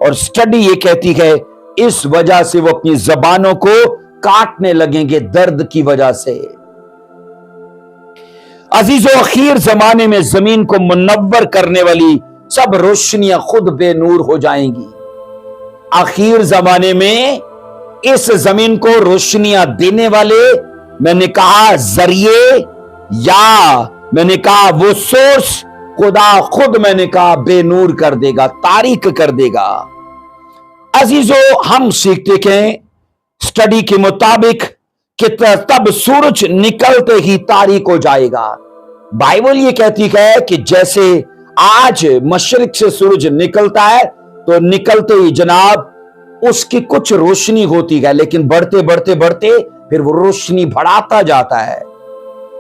और स्टडी ये कहती है इस वजह से वो अपनी जबानों को काटने लगेंगे, दर्द की वजह से। अजीजों, आखिर जमाने में जमीन को मुनव्वर करने वाली सब रोशनियां खुद बेनूर हो जाएंगी। आखिर जमाने में इस जमीन को रोशनियां देने वाले, मैंने कहा, जरिए, या मैंने कहा वो सोर्स खुदा खुद, मैंने कहा, बेनूर कर देगा, तारीक कर देगा। अजीजों, हम सीखते हैं स्टडी के मुताबिक कि तब सूरज निकलते ही तारीक हो जाएगा। बाइबल ये कहती है कि जैसे आज मशरिक से सूरज निकलता है तो निकलते ही जनाब उसकी कुछ रोशनी होती है, लेकिन बढ़ते बढ़ते बढ़ते फिर वो रोशनी बढ़ाता जाता है।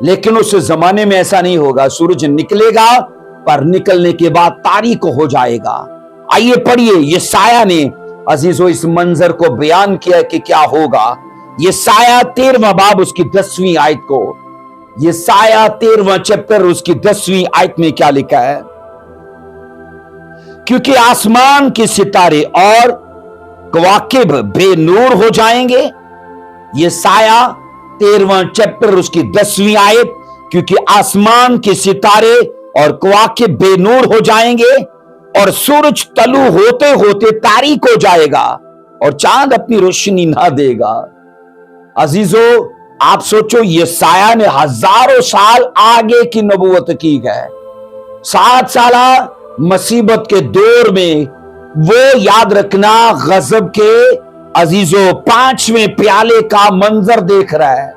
लेकिन उस जमाने में ऐसा नहीं होगा, सूरज निकलेगा पर निकलने के बाद तारीक हो जाएगा। आइए पढ़िए, ये साया ने अजीजों इस मंजर को बयान किया कि क्या होगा। ये साया 13वां बाब उसकी 10वीं आयत को, ये साया 13वां चैप्टर उसकी 10वीं आयत में क्या लिखा है, क्योंकि आसमान के सितारे और कवाकिब बेनूर हो जाएंगे। ये साया 13वां चैप्टर उसकी 10वीं आयत, क्योंकि आसमान के सितारे और कवाकिब बेनूर हो जाएंगे और सूरज तलू होते होते तारीक हो जाएगा और चांद अपनी रोशनी ना देगा। अजीजों, आप सोचो, ये साया ने हजारों साल आगे की नबूवत की है। 7 साला मुसीबत के दौर में वो, याद रखना, गजब के अजीजों 5वें प्याले का मंजर देख रहा है,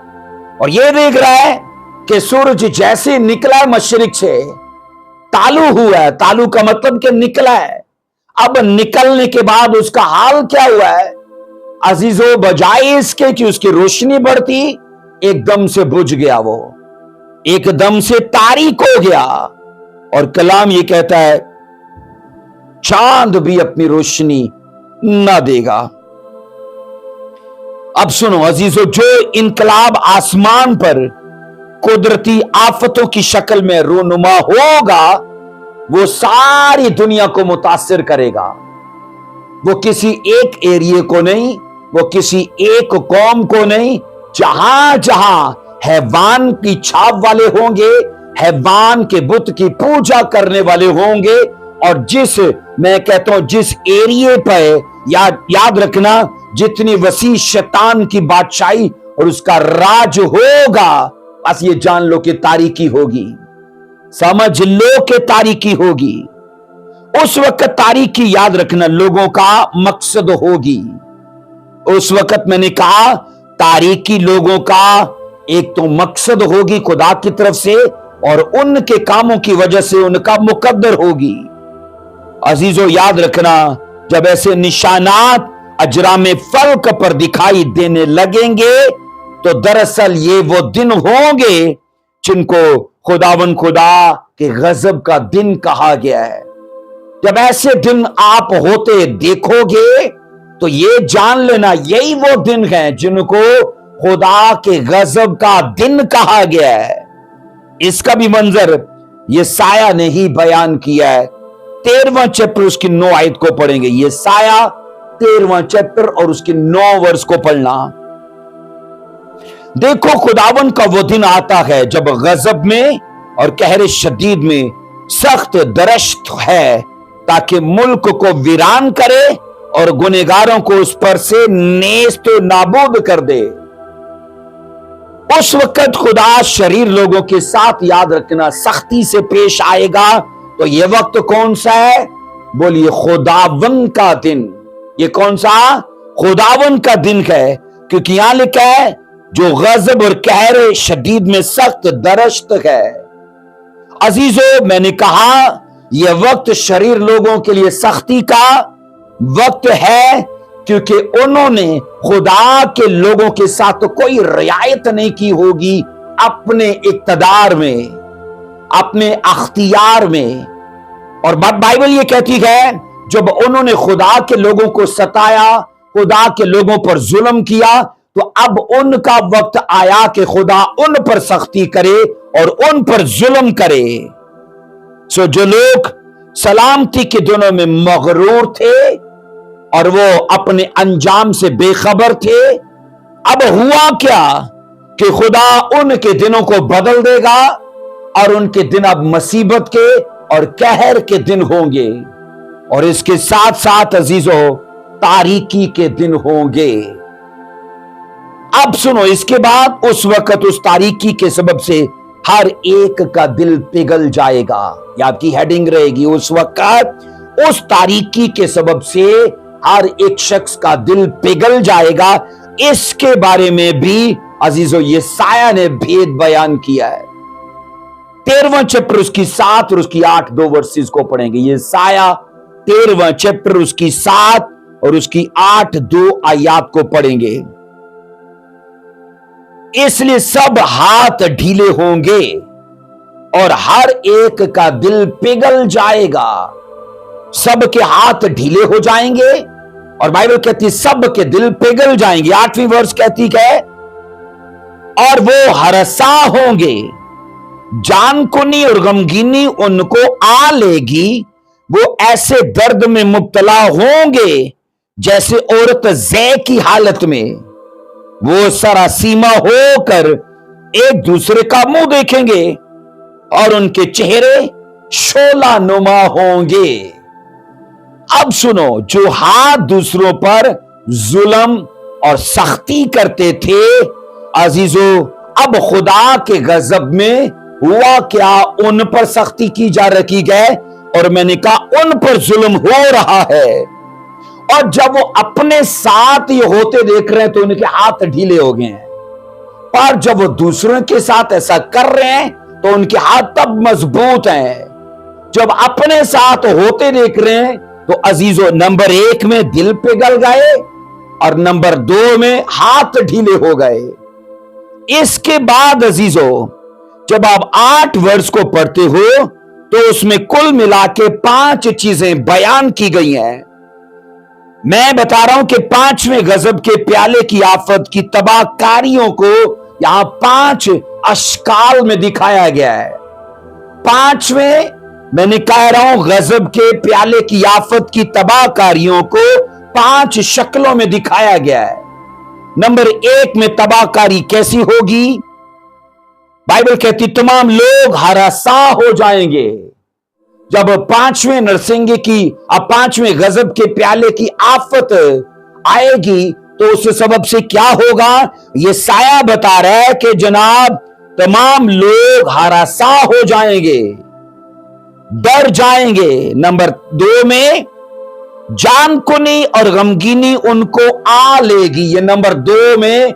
और ये देख रहा है कि सूरज जैसे निकला मशरिक से, तालू हुआ है। तालू का मतलब कि निकला है। अब निकलने के बाद उसका हाल क्या हुआ है अजीजों, बजाय इसके कि उसकी रोशनी बढ़ती, एकदम से बुझ गया, वो एकदम से तारीक हो गया। और कलाम ये कहता है चांद भी अपनी रोशनी ना देगा। अब सुनो अजीजों, जो इनकलाब आसमान पर कुदरती आफतों की शक्ल में रूनुमा होगा, वो सारी दुनिया को मुतासिर करेगा। वो किसी एक एरिया को नहीं, वो किसी एक कौम को नहीं, जहां जहां हैवान की छाप वाले होंगे, हैवान के बुत की पूजा करने वाले होंगे, और जिस, मैं कहता हूं, जिस एरिया पर याद रखना जितनी वसी शैतान की बादशाही और उसका राज होगा, बस ये जान लो कि तारीकी होगी, समझ लो कि तारीकी होगी। उस वक्त तारीकी, याद रखना, लोगों का मकसद होगी। उस वक्त मैंने कहा तारीकी लोगों का एक तो मकसद होगी खुदा की तरफ से, और उनके कामों की वजह से उनका मुकद्दर होगी। अजीजों, याद रखना, जब ऐसे निशानात अजराम फल्क पर दिखाई देने लगेंगे तो दरअसल ये वो दिन होंगे जिनको खुदावन खुदा के गजब का दिन कहा गया है। जब ऐसे दिन आप होते देखोगे तो ये जान लेना यही वो दिन है जिनको खुदा के गजब का दिन कहा गया है। इसका भी मंजर ये साया ने ही बयान किया है 13वां चैप्टर उसकी 9 आयत को पढ़ेंगे। ये साया 13वां चैप्टर और उसके 9 वर्ष को पढ़ना। देखो, खुदावन का वो दिन आता है जब गजब में और कहर शदीद में सख्त दरश्त है, ताकि मुल्क को वीरान करे और गुनहगारों को उस पर से नेस्त नाबूद कर दे। उस वक्त खुदा शरीर लोगों के साथ, याद रखना, सख्ती से पेश आएगा। तो ये वक्त कौन सा है? बोलिए, खुदावन का दिन। ये कौन सा? खुदावन का दिन है, क्योंकि यहां लिखा है जो गजब और कहर शदीद में सख्त दरश्त है। अजीजों, मैंने कहा यह वक्त शरीर लोगों के लिए सख्ती का वक्त है, क्योंकि उन्होंने खुदा के लोगों के साथ तो कोई रियायत नहीं की होगी अपने इक्तदार में, अपने अख्तियार में। और बाइबल ये कहती है जब उन्होंने खुदा के लोगों को सताया, खुदा के लोगों पर जुल्म किया, तो अब उनका वक्त आया कि खुदा उन पर सख्ती करे और उन पर जुल्म करे। सो जो लोग सलामती के दिनों में मगरूर थे और वो अपने अंजाम से बेखबर थे, अब हुआ क्या कि खुदा उनके दिनों को बदल देगा और उनके दिन अब मुसीबत के और कहर के दिन होंगे, और इसके साथ साथ अजीजों तारीकी के दिन होंगे। अब सुनो, इसके बाद उस वक्त उस तारीकी के सबब से हर एक का दिल पिघल जाएगा। ये आपकी हेडिंग रहेगी, उस वक्त उस तारीकी के सबब से हर एक शख्स का दिल पिघल जाएगा। इसके बारे में भी अजीजों यशायाह ने भेद बयान किया है। 13वां चैप्टर उसकी 7 और उसकी 8 2 वर्सेस को पढ़ेंगे। यशायाह 13वां चैप्टर उसकी 7 और उसकी 8 2 आयत को पढ़ेंगे। इसलिए सब हाथ ढीले होंगे और हर एक का दिल पिघल जाएगा। सबके हाथ ढीले हो जाएंगे और बाइबल कहती है सबके दिल पिघल जाएंगे। 8वीं वर्ष कहती है और वो हरसा होंगे, जानकुनी और गमगीनी उनको आ लेगी। वो ऐसे दर्द में मुब्तला होंगे जैसे औरत ज़ै की हालत में। वो सरासीमा होकर एक दूसरे का मुंह देखेंगे और उनके चेहरे शोला नुमा होंगे। अब सुनो, जो हाथ दूसरों पर जुल्म और सख्ती करते थे, अजीजों, अब खुदा के गजब में हुआ क्या? उन पर सख्ती की जा रखी है और मैंने कहा उन पर जुल्म हो रहा है। और जब वो अपने साथ ये होते देख रहे हैं तो उनके हाथ ढीले हो गए हैं, पर जब वो दूसरों के साथ ऐसा कर रहे हैं तो उनके हाथ तब मजबूत हैं। जब अपने साथ होते देख रहे हैं तो अजीजों, नंबर 1 में दिल पिघल गए और नंबर 2 में हाथ ढीले हो गए। इसके बाद अजीजों, जब आप 8 वर्ष को पढ़ते हो तो उसमें कुल मिला के 5 चीजें बयान की गई हैं। मैं बता रहा हूं कि 5वें गजब के प्याले की आफत की तबाहकारियों को यहां 5 अशकाल में दिखाया गया है। 5वें, मैंने कह रहा हूं, गजब के प्याले की आफत की तबाहकारियों को 5 शक्लों में दिखाया गया है। नंबर 1 में तबाहकारी कैसी होगी? बाइबल कहती तमाम लोग हरासा हो जाएंगे। जब 5वें नरसिंगे की, अब 5वें गजब के प्याले की आफत आएगी तो उस सबब से क्या होगा? ये साया बता रहा है कि जनाब तमाम लोग हरासा हो जाएंगे, डर जाएंगे। नंबर 2 में जानकुनी और गमगीनी उनको आ लेगी। ये नंबर 2 में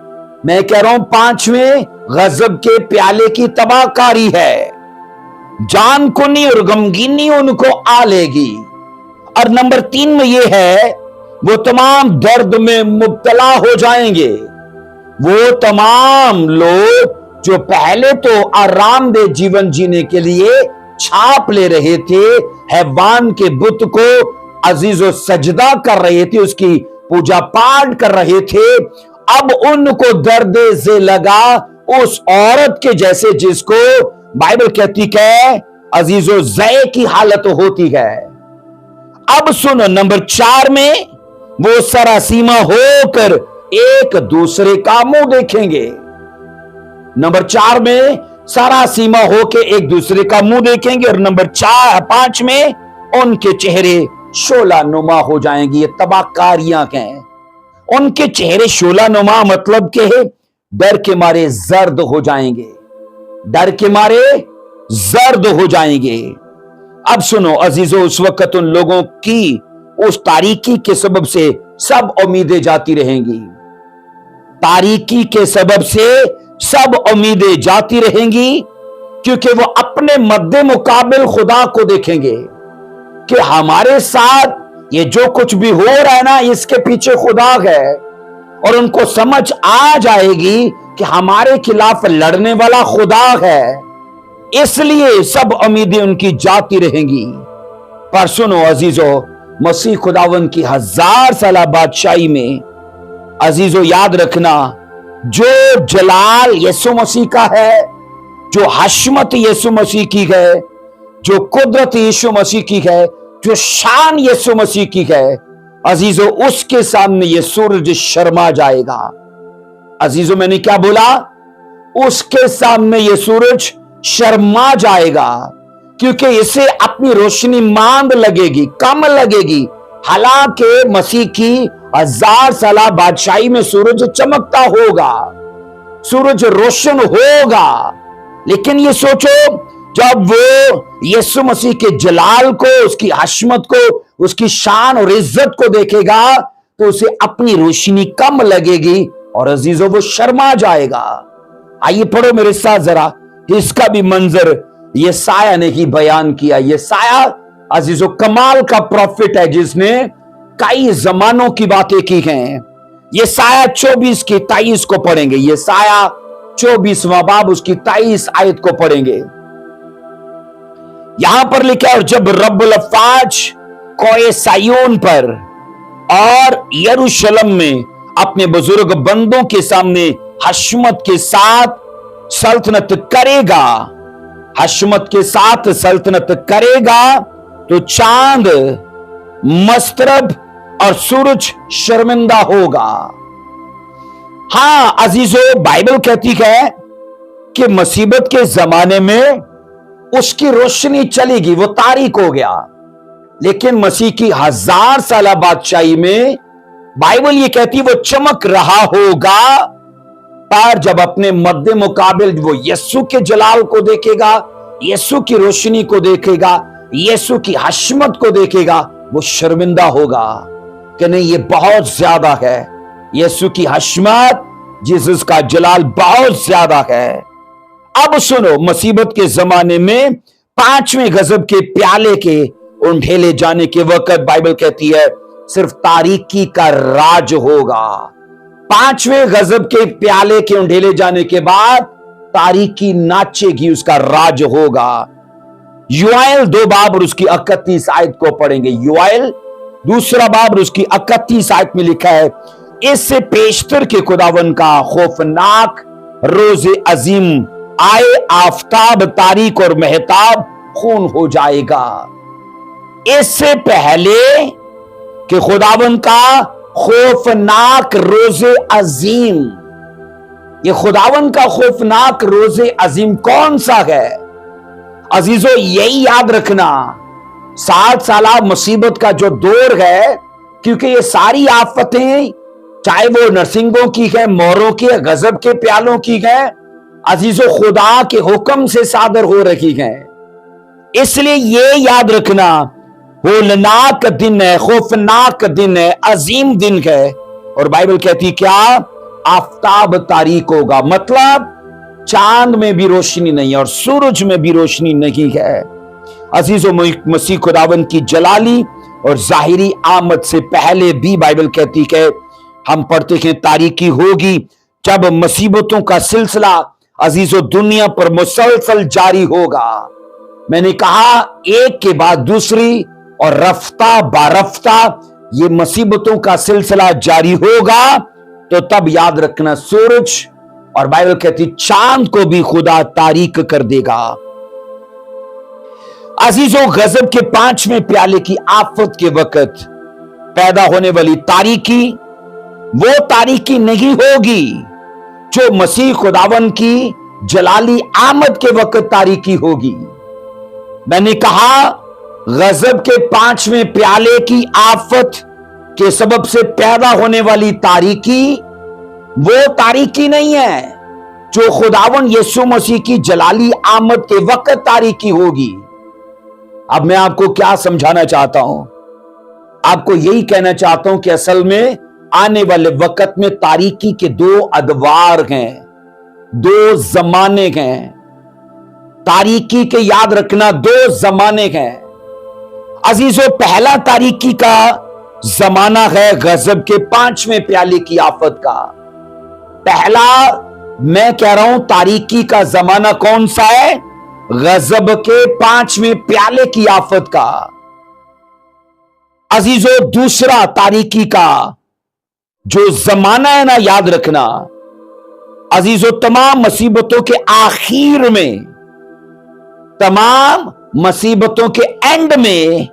मैं कह रहा हूं 5वें गजब के प्याले की तबाहकारी है। जानकुनी और गमगीनी उनको आ लेगी। और नंबर 3 में यह है वो तमाम दर्द में मुब्तला हो जाएंगे। वो तमाम लोग जो पहले तो आरामदेह जीवन जीने के लिए छाप ले रहे थे, हैवान के बुत को अजीजो सजदा कर रहे थे, उसकी पूजा पाठ कर रहे थे, अब उनको दर्द से लगा उस औरत के जैसे जिसको बाइबल कहती है अजीजो ज़ै की हालत होती है। अब सुनो, नंबर 4 में वो सरासीमा होकर एक दूसरे का मुंह देखेंगे। नंबर 4 में सरासीमा होकर एक दूसरे का मुंह देखेंगे, और नंबर 5 में उनके चेहरे शोला नुमा हो जाएंगे। ये तबाहकारियां हैं। उनके चेहरे शोला नुमा मतलब के डर के मारे जर्द हो जाएंगे, डर के मारे जर्द हो जाएंगे। अब सुनो अजीजों, उस वक्त उन लोगों की उस तारीकी के सबब से सब उम्मीदें जाती रहेंगी। तारीकी के सबब से सब उम्मीदें जाती रहेंगी, क्योंकि वो अपने मद्दे मुकाबिल खुदा को देखेंगे कि हमारे साथ ये जो कुछ भी हो रहा है ना, इसके पीछे खुदा है। और उनको समझ आ जाएगी कि हमारे खिलाफ लड़ने वाला खुदा है, इसलिए सब उम्मीदें उनकी जाती रहेंगी। पर सुनो अजीजों, मसीह खुदावंद की 1000 साल बादशाही में अजीजों याद रखना, जो जलाल यीशु मसीह का है, जो हशमत यीशु मसीह की है, जो कुदरत यीशु मसीह की है, जो शान यीशु मसीह की है, अजीजों उसके सामने ये सूरज शर्मा जाएगा। अजीजों मैंने क्या बोला? उसके सामने ये सूरज शर्मा जाएगा, क्योंकि इसे अपनी रोशनी मांद लगेगी, कम लगेगी। हालांकि मसीह की 1000 साल बादशाही में सूरज चमकता होगा, सूरज रोशन होगा, लेकिन ये सोचो, जब वो यीशु मसीह के जलाल को, उसकी हशमत को, उसकी शान और इज्जत को देखेगा, तो उसे अपनी रोशनी कम लगेगी और अजीजों वो शर्मा जाएगा। आइए पढ़ो मेरे साथ जरा, इसका भी मंजर ये साया ने ही बयान किया। ये साया अजीजों कमाल का प्रॉफिट है, जिसने कई जमानों की बातें की हैं। ये साया 24 की 23 को पढ़ेंगे। ये साया 24वां बाब उसकी 23 आयत को पढ़ेंगे। यहां पर लिखा है, और जब रब्बुल अफ़वाज कोए सायोन पर और यरूशलेम में अपने बुजुर्ग बंदों के सामने हशमत के साथ सल्तनत करेगा, हशमत के साथ सल्तनत करेगा, तो चांद मस्तरब और सूरज शर्मिंदा होगा। हां अजीजों, बाइबल कहती है कि मुसीबत के जमाने में उसकी रोशनी चलेगी, वो तारीक हो गया। लेकिन मसीह की 1000 साल बादशाही में बाइबल ये कहती वो चमक रहा होगा, पर जब अपने मद्दे मुकाबिल वो यीशु के जलाल को देखेगा, यीशु की रोशनी को देखेगा, यीशु की हशमत को देखेगा, वो शर्मिंदा होगा कि नहीं, ये बहुत ज्यादा है। यीशु की हशमत, जीसस का जलाल बहुत ज्यादा है। अब सुनो, मुसीबत के जमाने में 5वें गजब के प्याले के उंडेले जाने के वक्त बाइबल कहती है सिर्फ तारीकी का राज होगा। 5वें गजब के प्याले के उंडेले जाने के बाद तारीकी नाचेगी, उसका राज होगा। युएल 2 बाब और उसकी 31 आयत को पढ़ेंगे। युएल 2 बाब और उसकी 31 आयत में लिखा है, इससे पेशतर के खुदावन का खौफनाक रोज़े अजीम आए, आफताब तारीक और महताब खून हो जाएगा। इससे पहले कि खुदावन का खौफनाक रोज़े अजीम, ये खुदावन का खौफनाक रोज़े अजीम कौन सा है? अजीजों यही याद रखना, 7 साल मुसीबत का जो दौर है, क्योंकि ये सारी आफतें चाहे वो नरसिंगों की है, मोहरों की है, गजब के प्यालों की है, अजीजों खुदा के हुक्म से सादर हो रखी है। इसलिए ये याद रखना, होलनाक दिन है, खौफनाक दिन है, अजीम दिन है। और बाइबल कहती क्या? आफताब तारीक होगा, मतलब चांद में भी रोशनी नहीं है और सूरज में भी रोशनी नहीं है। अजीजों मसीह खुदावंद की जलाली और जाहिरी आमद से पहले भी बाइबल कहती है, हम पढ़ते हैं तारीकी होगी जब मुसीबतों का सिलसिला अजीजों दुनिया पर मुसलसल जारी होगा। मैंने कहा एक के बाद दूसरी और रफ्ता बारफ्ता ये मुसीबतों का सिलसिला जारी होगा, तो तब याद रखना सूरज और बाइबल कहती चांद को भी खुदा तारीक कर देगा। अजीजों, गजब के 5वें प्याले की आफत के वक्त पैदा होने वाली तारीकी वो तारीकी नहीं होगी जो मसीह खुदावन की जलाली आमद के वक्त तारीकी होगी। मैंने कहा, गजब के 5वें प्याले की आफत के सबब से पैदा होने वाली तारीकी वो तारीकी नहीं है जो खुदावन यीशु मसीह की जलाली आमद के वक्त तारीकी होगी। अब मैं आपको क्या समझाना चाहता हूं? आपको यही कहना चाहता हूं कि असल में आने वाले वक्त में तारीकी के 2 अदवार हैं, 2 जमाने हैं। तारीकी के याद रखना 2 जमाने हैं अजीजों। पहला तारीकी का जमाना है गजब के 5वें प्याले की आफत का। पहला मैं कह रहा हूं तारीकी का जमाना कौन सा है? गजब के 5वें प्याले की आफत का। अजीजों, दूसरा तारीकी का जो जमाना है ना, याद रखना अजीजों, तमाम मुसीबतों के आखिर में, तमाम मुसीबतों के एंड में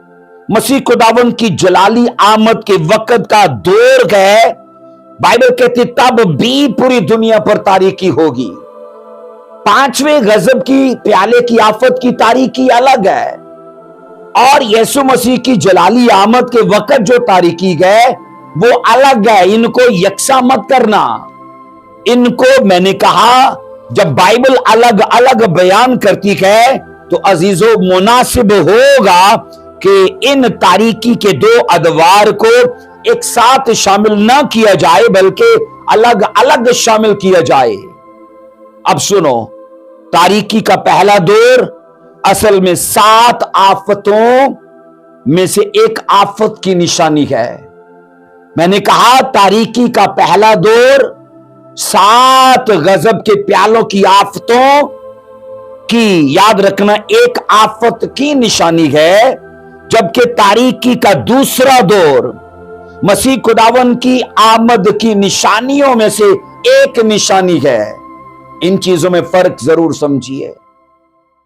मसीह खुदावन की जलाली आमद के वक्त का दौर है। बाइबल कहती तब भी पूरी दुनिया पर तारीकी होगी। 5वें गजब की प्याले की आफत की तारीकी अलग है और यीशु मसीह की जलाली आमद के वक्त जो तारीकी है वो अलग है। इनको यकसा मत करना। इनको मैंने कहा, जब बाइबल अलग अलग बयान करती है तो अजीजों मुनासिब होगा कि इन तारीकी के 2 अदवार को एक साथ शामिल ना किया जाए बल्कि अलग अलग शामिल किया जाए। अब सुनो, तारीकी का पहला दौर असल में 7 आफतों में से एक आफत की निशानी है। मैंने कहा तारीकी का पहला दौर 7 गजब के प्यालों की आफतों की, याद रखना, एक आफत की निशानी है, जबकि तारीकी का दूसरा दौर मसीह खुदावन की आमद की निशानियों में से एक निशानी है। इन चीजों में फर्क जरूर समझिए।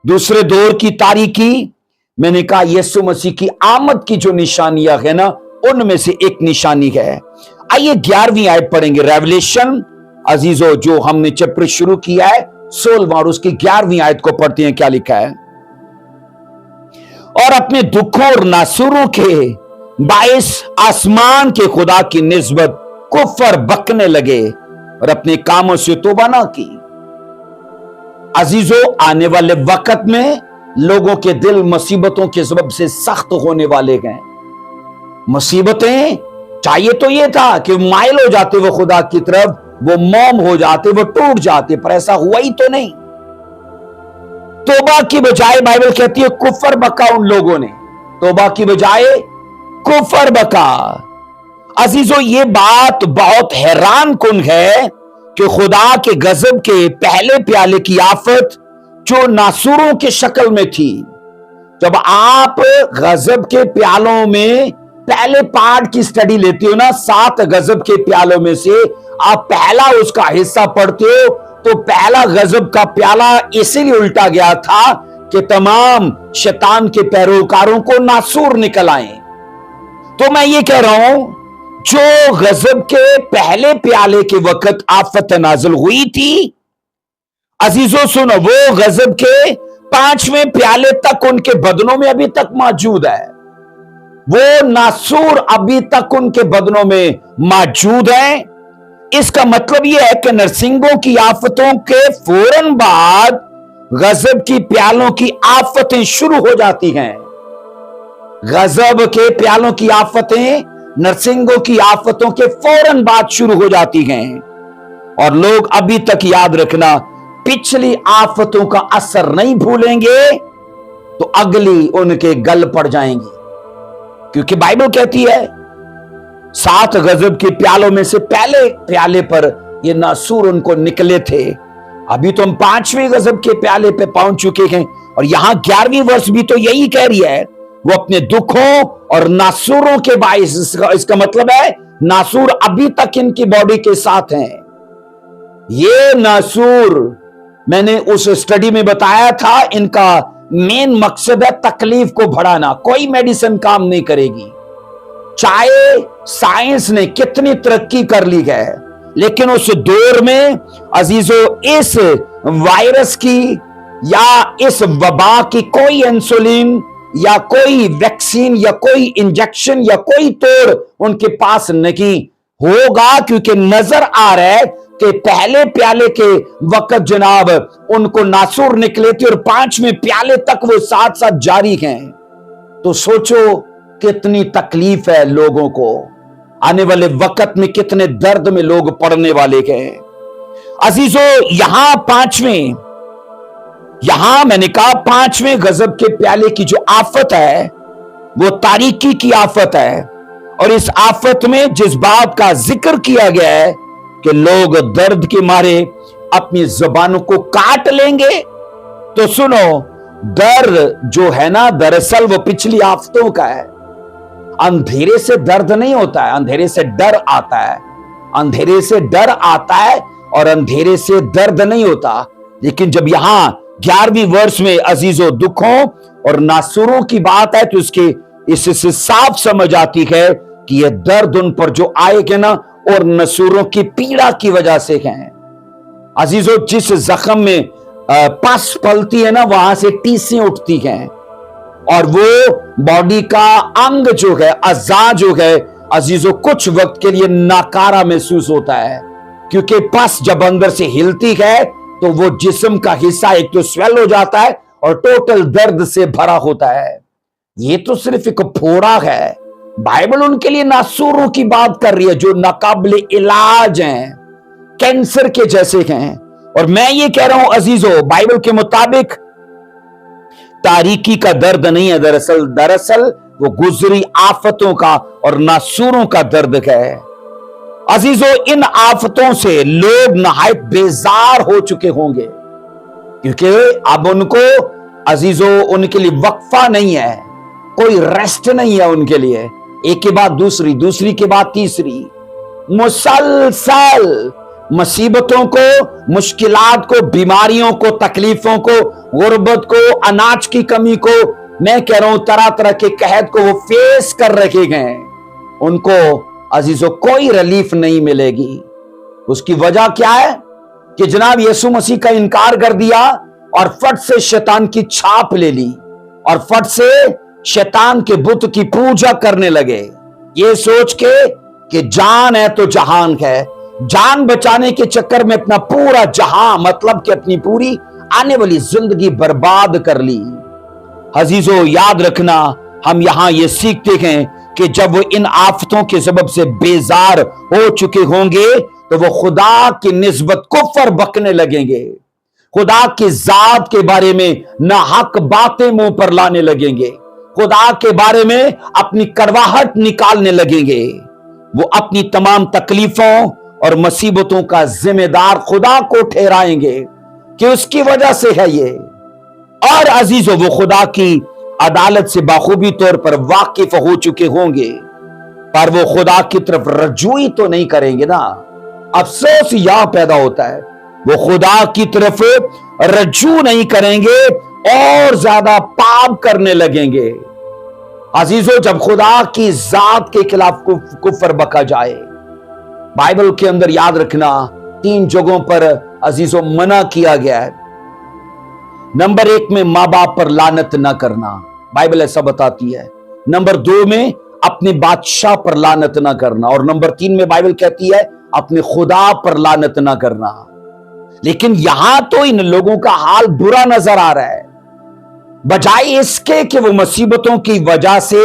दूसरे दौर की तारीकी मैंने कहा यीशु मसीह की आमद की जो निशानियां है ना, उनमें से एक निशानी है। आइए 11वीं आयत पढ़ेंगे। रेवलेशन अजीजों, जो हमने चैप्टर शुरू किया है 16वां, और उसकी 11वीं आयत को पढ़ते हैं। क्या लिखा है? और अपने दुखों और नासुरों के बाइस आसमान के खुदा की निस्बत कुफर बकने लगे और अपने कामों से तौबा ना की। अजीजों, आने वाले वक्त में लोगों के दिल मुसीबतों के सबब से सख्त होने वाले हैं। मुसीबतें, चाहिए तो ये था कि माइल हो जाते वो खुदा की तरफ, वो मौम हो जाते, वो टूट जाते, पर ऐसा हुआ ही तो नहीं। तौबा की बजाय बाइबल कहती है कुफर बका उन लोगों ने, तौबा की बजाय कुफर बका। अजीजों, ये बात बहुत हैरान कुन है कि खुदा के गजब के पहले प्याले की आफत जो नासुरों के शक्ल में थी, जब आप गजब के प्यालों में पहले पार्ट की स्टडी लेते हो ना, 7 गजब के प्यालों में से आप पहला उसका हिस्सा पढ़ते हो, तो पहला गजब का प्याला इसीलिए उल्टा गया था कि तमाम शैतान के पैरोकारों को नासूर निकल आए। तो मैं ये कह रहा हूं, जो गजब के पहले प्याले के वक्त आफत नाजिल हुई थी, अजीजों सुनो, वो गजब के 5वें प्याले तक उनके बदनों में अभी तक मौजूद है। वो नासूर अभी तक उनके बदनों में मौजूद है। इसका मतलब यह है कि नरसिंगों की आफतों के फौरन बाद गजब की प्यालों की आफतें शुरू हो जाती हैं। गजब के प्यालों की आफतें नरसिंगों की आफतों के फौरन बाद शुरू हो जाती हैं, और लोग अभी तक याद रखना, पिछली आफतों का असर नहीं भूलेंगे तो अगली उनके गल पड़ जाएंगी। क्योंकि बाइबल कहती है 7 गजब के प्यालों में से पहले प्याले पर ये नासूर उनको निकले थे। अभी तो हम 5वें गजब के प्याले पे पहुंच चुके हैं, और यहां 11वीं वर्ष भी तो यही कह रही है, वो अपने दुखों और नासूरों के बाइस। इसका मतलब है नासूर अभी तक इनकी बॉडी के साथ हैं। ये नासूर मैंने उस स्टडी में बताया था, इनका मेन मकसद है तकलीफ को बढ़ाना। कोई मेडिसिन काम नहीं करेगी। चाहे साइंस ने कितनी तरक्की कर ली है, लेकिन उस दौर में अजीजों इस वायरस की या इस वबा की कोई इंसुलिन या कोई वैक्सीन या कोई इंजेक्शन या कोई तोड़ उनके पास नहीं होगा, क्योंकि नजर आ रहा है कि पहले प्याले के वक्त जनाब उनको नासूर निकले थे और 5वें प्याले तक वो साथ साथ जारी हैं। तो सोचो कितनी तकलीफ है लोगों को, आने वाले वक्त में कितने दर्द में लोग पड़ने वाले हैं। अजीजों यहां मैंने कहा 5वें गजब के प्याले की जो आफत है वो तारीकी की आफत है, और इस आफत में जिस बात का जिक्र किया गया है कि लोग दर्द के मारे अपनी जुबानों को काट लेंगे। तो सुनो, दर्द जो है ना, दरअसल वो पिछली आफतों का है। अंधेरे से दर्द नहीं होता है, अंधेरे से डर आता है। अंधेरे से डर आता है और अंधेरे से दर्द नहीं होता। लेकिन जब यहां 11वीं वर्ष में अजीजों दुखों और नासूरों की बात है, तो इससे साफ समझ आती है कि यह दर्द उन पर जो आएगा ना और नसूरों की पीड़ा की वजह से है। अजीजों, जिस जख्म में पस पलती है ना, वहां से टीसें उठती हैं, और वो बॉडी का अंग जो है, अज़ा जो है अजीजों, कुछ वक्त के लिए नाकारा महसूस होता है, क्योंकि पस जब अंदर से हिलती है तो वो जिस्म का हिस्सा एक तो स्वेल हो जाता है और टोटल दर्द से भरा होता है। ये तो सिर्फ एक फोड़ा है। बाइबल उनके लिए नासूरों की बात कर रही है जो नाकाबिले इलाज हैं, कैंसर के जैसे हैं। और मैं ये कह रहा हूं अजीजों, बाइबल के मुताबिक तारीकी का दर्द नहीं है, दरअसल वो गुजरी आफतों का और नासूरों का दर्द है। अजीजों, इन आफतों से लोग नहायत बेजार हो चुके होंगे, क्योंकि अब उनको अजीजों उनके लिए वक्फा नहीं है, कोई रेस्ट नहीं है उनके लिए। एक के बाद दूसरी, दूसरी के बाद तीसरी, मुसलसल मुसीबतों को, मुश्किलात को, बीमारियों को, तकलीफों को, गुर्बत को, अनाज की कमी को, मैं कह रहा हूं तरह तरह के कहत को वो फेस कर रखे गए। उनको अजीजों कोई रिलीफ नहीं मिलेगी। उसकी वजह क्या है कि जनाब यीशु मसीह का इनकार कर दिया और फट से शैतान की छाप ले ली और फट से शैतान के बुत की पूजा करने लगे, ये सोच के कि जान है तो जहान है। जान बचाने के चक्कर में अपना पूरा जहां, मतलब कि अपनी पूरी आने वाली जिंदगी बर्बाद कर ली। अजीजों, याद रखना, हम यहां ये सीखते हैं कि जब वो इन आफतों के सबब से बेजार हो चुके होंगे तो वो खुदा की निस्बत कुफर बकने लगेंगे, खुदा की जात के बारे में नाहक बातें मुंह पर लाने लगेंगे, खुदा के बारे में अपनी कड़वाहट निकालने लगेंगे। वो अपनी तमाम तकलीफों और मुसीबतों का जिम्मेदार खुदा को ठहराएंगे कि उसकी वजह से है ये। और अजीजों, वो खुदा की अदालत से बाखूबी तौर पर वाकिफ हो चुके होंगे, पर वो खुदा की तरफ रजूई तो नहीं करेंगे ना। अफसोस यहां पैदा होता है, वो खुदा की तरफ रजू नहीं करेंगे और ज्यादा पाप करने लगेंगे। अजीजों, जब खुदा की जात के खिलाफ कुफर बका जाए, बाइबल के अंदर याद रखना 3 जगहों पर अजीजों मना किया गया है। नंबर 1 में मां बाप पर लानत ना करना, बाइबल ऐसा बताती है। नंबर 2 में अपने बादशाह पर लानत ना करना, और नंबर 3 में बाइबल कहती है अपने खुदा पर लानत ना करना। लेकिन यहां तो इन लोगों का हाल बुरा नजर आ रहा है, बजाय इसके कि वो मुसीबतों की वजह से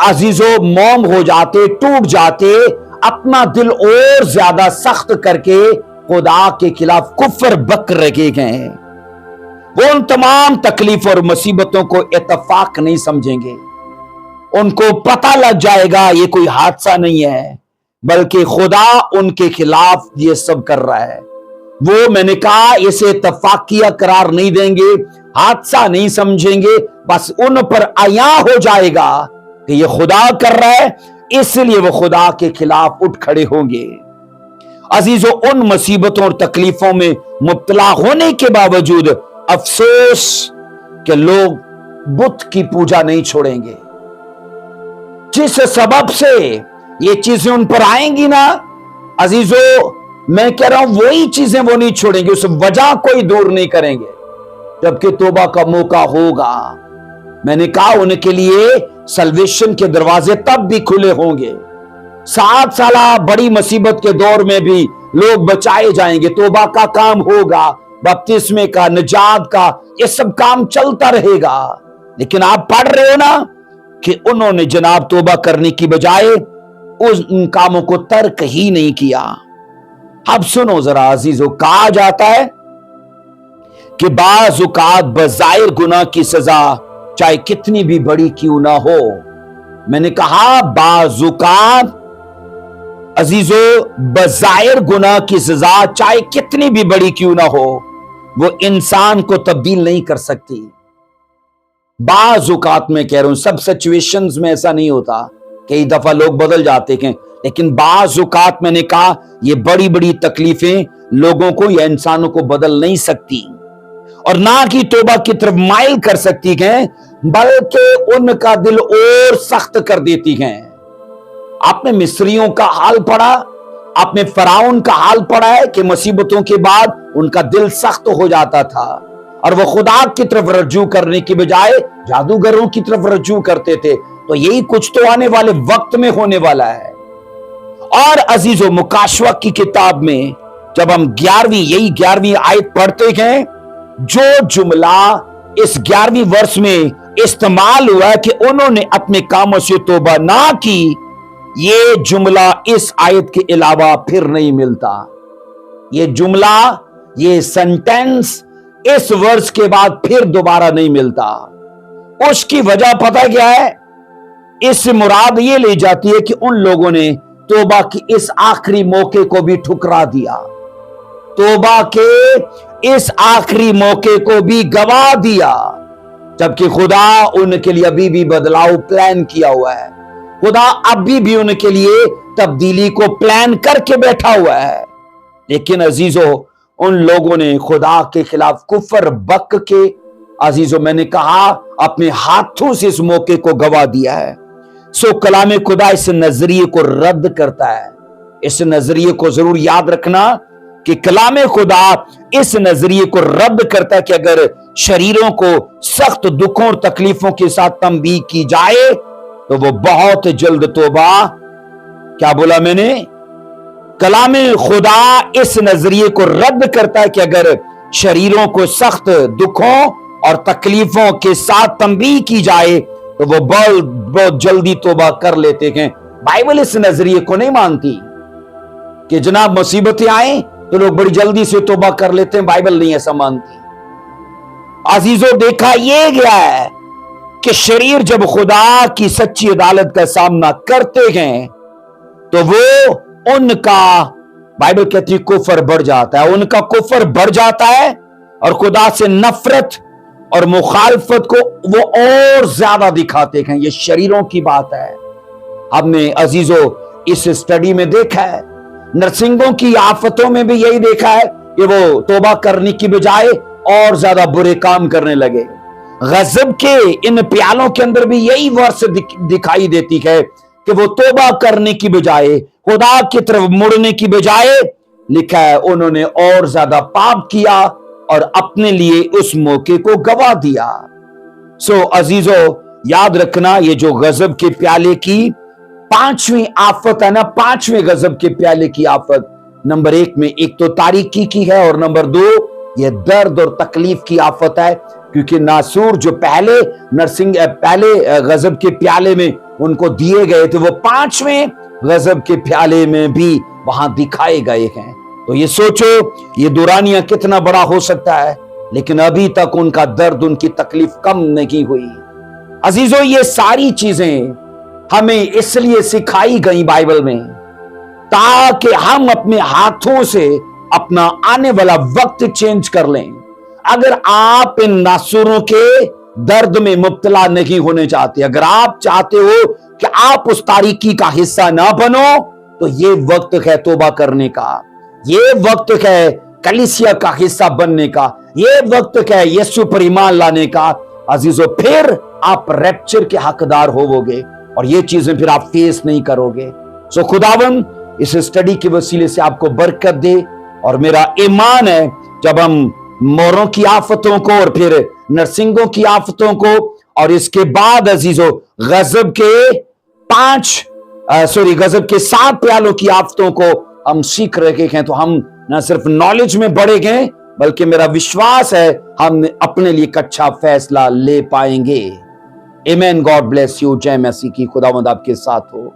अजीजों मौम हो जाते, टूट जाते, अपना दिल और ज्यादा सख्त करके खुदा के खिलाफ कुफर बक रखे गए। वो उन तमाम तकलीफ और मुसीबतों को इत्तफाक नहीं समझेंगे। उनको पता लग जाएगा ये कोई हादसा नहीं है, बल्कि खुदा उनके खिलाफ ये सब कर रहा है। वो, मैंने कहा, इसे इत्तफाकिया करार नहीं देंगे, हादसा नहीं समझेंगे, बस उन पर आया हो जाएगा कि ये खुदा कर रहा है, इसलिए वो खुदा के खिलाफ उठ खड़े होंगे। अजीजों, उन मुसीबतों और तकलीफों में मुब्तला होने के बावजूद अफसोस कि लोग बुत की पूजा नहीं छोड़ेंगे। जिस सबब से ये चीजें उन पर आएंगी ना अजीजों, मैं कह रहा हूं वही चीजें वो नहीं छोड़ेंगे, उस वजह कोई दूर नहीं करेंगे। जबकि तौबा का मौका होगा, मैंने कहा उनके लिए सल्वेशन के दरवाजे तब भी खुले होंगे। 7 साल बड़ी मुसीबत के दौर में भी लोग बचाए जाएंगे, तौबा का काम होगा, बपतिस्मे का, निजात का, ये सब काम चलता रहेगा। लेकिन आप पढ़ रहे हो ना कि उन्होंने जनाब तौबा करने की बजाय उन कामों को तर्क ही नहीं किया। अब सुनो जरा अजीजों, कहा जाता है कि बाज़ औक़ात बज़ाहिर गुनाह की सजा चाहे कितनी भी बड़ी क्यों ना हो, मैंने कहा बाज़ औक़ात अजीजों बज़ाहिर गुनाह की सजा चाहे कितनी भी बड़ी क्यों ना हो, वो इंसान को तब्दील नहीं कर सकती। बाज़ औक़ात में कह रहा हूं, सब सिचुएशंस में ऐसा नहीं होता, कई दफा लोग बदल जाते हैं, लेकिन बाज़ औक़ात मैंने कहा ये बड़ी बड़ी तकलीफें लोगों को या इंसानों को बदल नहीं सकती और ना कि तौबा की तरफ माइल कर सकती हैं, बल्कि उनका दिल और सख्त कर देती हैं। आपने मिस्रियों का हाल पढ़ा, आपने फराउन का हाल पढ़ा है कि मुसीबतों के बाद उनका दिल सख्त हो जाता था और वो खुदा की तरफ रज्जू करने की बजाय जादूगरों की तरफ रज्जू करते थे। तो यही कुछ तो आने वाले वक्त में होने वाला है। और अजीजों, मुकाशवा की किताब में जब हम 11वीं आयत पढ़ते हैं, जो जुमला इस 11वीं वर्ष में इस्तेमाल हुआ है कि उन्होंने अपने कामों से तौबा ना की, ये जुमला इस आयत के अलावा फिर नहीं मिलता। ये जुमला, ये सेंटेंस इस वर्ष के बाद फिर दोबारा नहीं मिलता। उसकी वजह पता क्या है? इससे मुराद ये ली जाती है कि उन लोगों ने तौबा की इस आखिरी मौके को भी ठुकरा दिया, तौबा के इस आखिरी मौके को भी गवा दिया, जबकि खुदा उनके लिए अभी भी बदलाव प्लान किया हुआ है। खुदा अभी भी उनके लिए तब्दीली को प्लान करके बैठा हुआ है। लेकिन अजीजों, उन लोगों ने खुदा के खिलाफ कुफर बक के अजीजों मैंने कहा अपने हाथों से इस मौके को गवा दिया है। सो कलाम खुदा इस नजरिए को रद्द करता है। इस नजरिए को जरूर याद रखना कि कलाम खुदा इस नजरिए को रद्द करता है कि अगर शरीरों को सख्त दुखों और तकलीफों के साथ तंबीह की जाए तो वो बहुत जल्द तौबा, क्या बोला मैंने? कलाम खुदा इस नजरिए को रद्द करता है कि अगर शरीरों को सख्त दुखों और तकलीफों के साथ तंबीह की जाए तो वो बहुत जल्दी तौबा कर लेते हैं। बाइबल इस नजरिए को नहीं मानती कि जनाब मुसीबतें आए तो लोग बड़ी जल्दी से तौबा कर लेते हैं। बाइबल नहीं ऐसा मानती। अजीजों, देखा यह गया है कि शरीर जब खुदा की सच्ची अदालत का सामना करते हैं तो वो उनका, बाइबल कहती है, कुफर बढ़ जाता है, उनका कुफर बढ़ जाता है और खुदा से नफरत और मुखालफत को वो और ज्यादा दिखाते हैं। ये शरीरों की बात है। हमने अजीजों इस स्टडी में देखा है, नरसिंगों की आफतों में भी यही देखा है कि वो तौबा करने की बजाय और ज्यादा बुरे काम करने लगे। गजब के इन प्यालों के अंदर भी यही वर्ष दिखाई देती है कि वो तौबा करने की बजाय, खुदा की तरफ मुड़ने की बजाय, लिखा है उन्होंने और ज्यादा पाप किया और अपने लिए उस मौके को गवा दिया। सो अजीजों, याद रखना, ये जो गजब के प्याले की 5वीं आफत है ना, 5वें गजब के प्याले की आफत, नंबर 1 में एक तो तारीकी की है और नंबर 2 ये दर्द और तकलीफ की आफत है। क्योंकि नासूर जो पहले गजब के प्याले में उनको दिए गए थे, वो 5वें गजब के प्याले में भी वहां दिखाए गए हैं। तो ये सोचो ये दुरानिया कितना बड़ा हो सकता है, लेकिन अभी तक उनका दर्द, उनकी तकलीफ कम नहीं हुई। अजीजों, ये सारी चीजें हमें इसलिए सिखाई गई बाइबल में ताकि हम अपने हाथों से अपना आने वाला वक्त चेंज कर लें। अगर आप इन नासूरों के दर्द में मुब्तला नहीं होने चाहते, अगर आप चाहते हो कि आप उस तारीकी का हिस्सा ना बनो, तो ये वक्त है तौबा करने का, ये वक्त है कलीसिया का हिस्सा बनने का, ये वक्त है यीशु पर ईमान लाने का, अजीजों फिर आप रैप्चर के हकदार होवोगे और ये चीजें फिर आप फेस नहीं करोगे। सो खुदावन इस स्टडी के वसीले से आपको बरकत दे, और मेरा ईमान है जब हम मोरों की आफतों को और फिर नरसिंगों की आफतों को और इसके बाद अजीजों गजब के 7 प्यालों की आफतों को हम सीख रहे हैं, तो हम न सिर्फ नॉलेज में बढ़े गए बल्कि मेरा विश्वास है हम अपने लिए एक अच्छा फैसला ले पाएंगे। आमीन। God bless you. जय मसीह की। खुदावंद आपके साथ हो।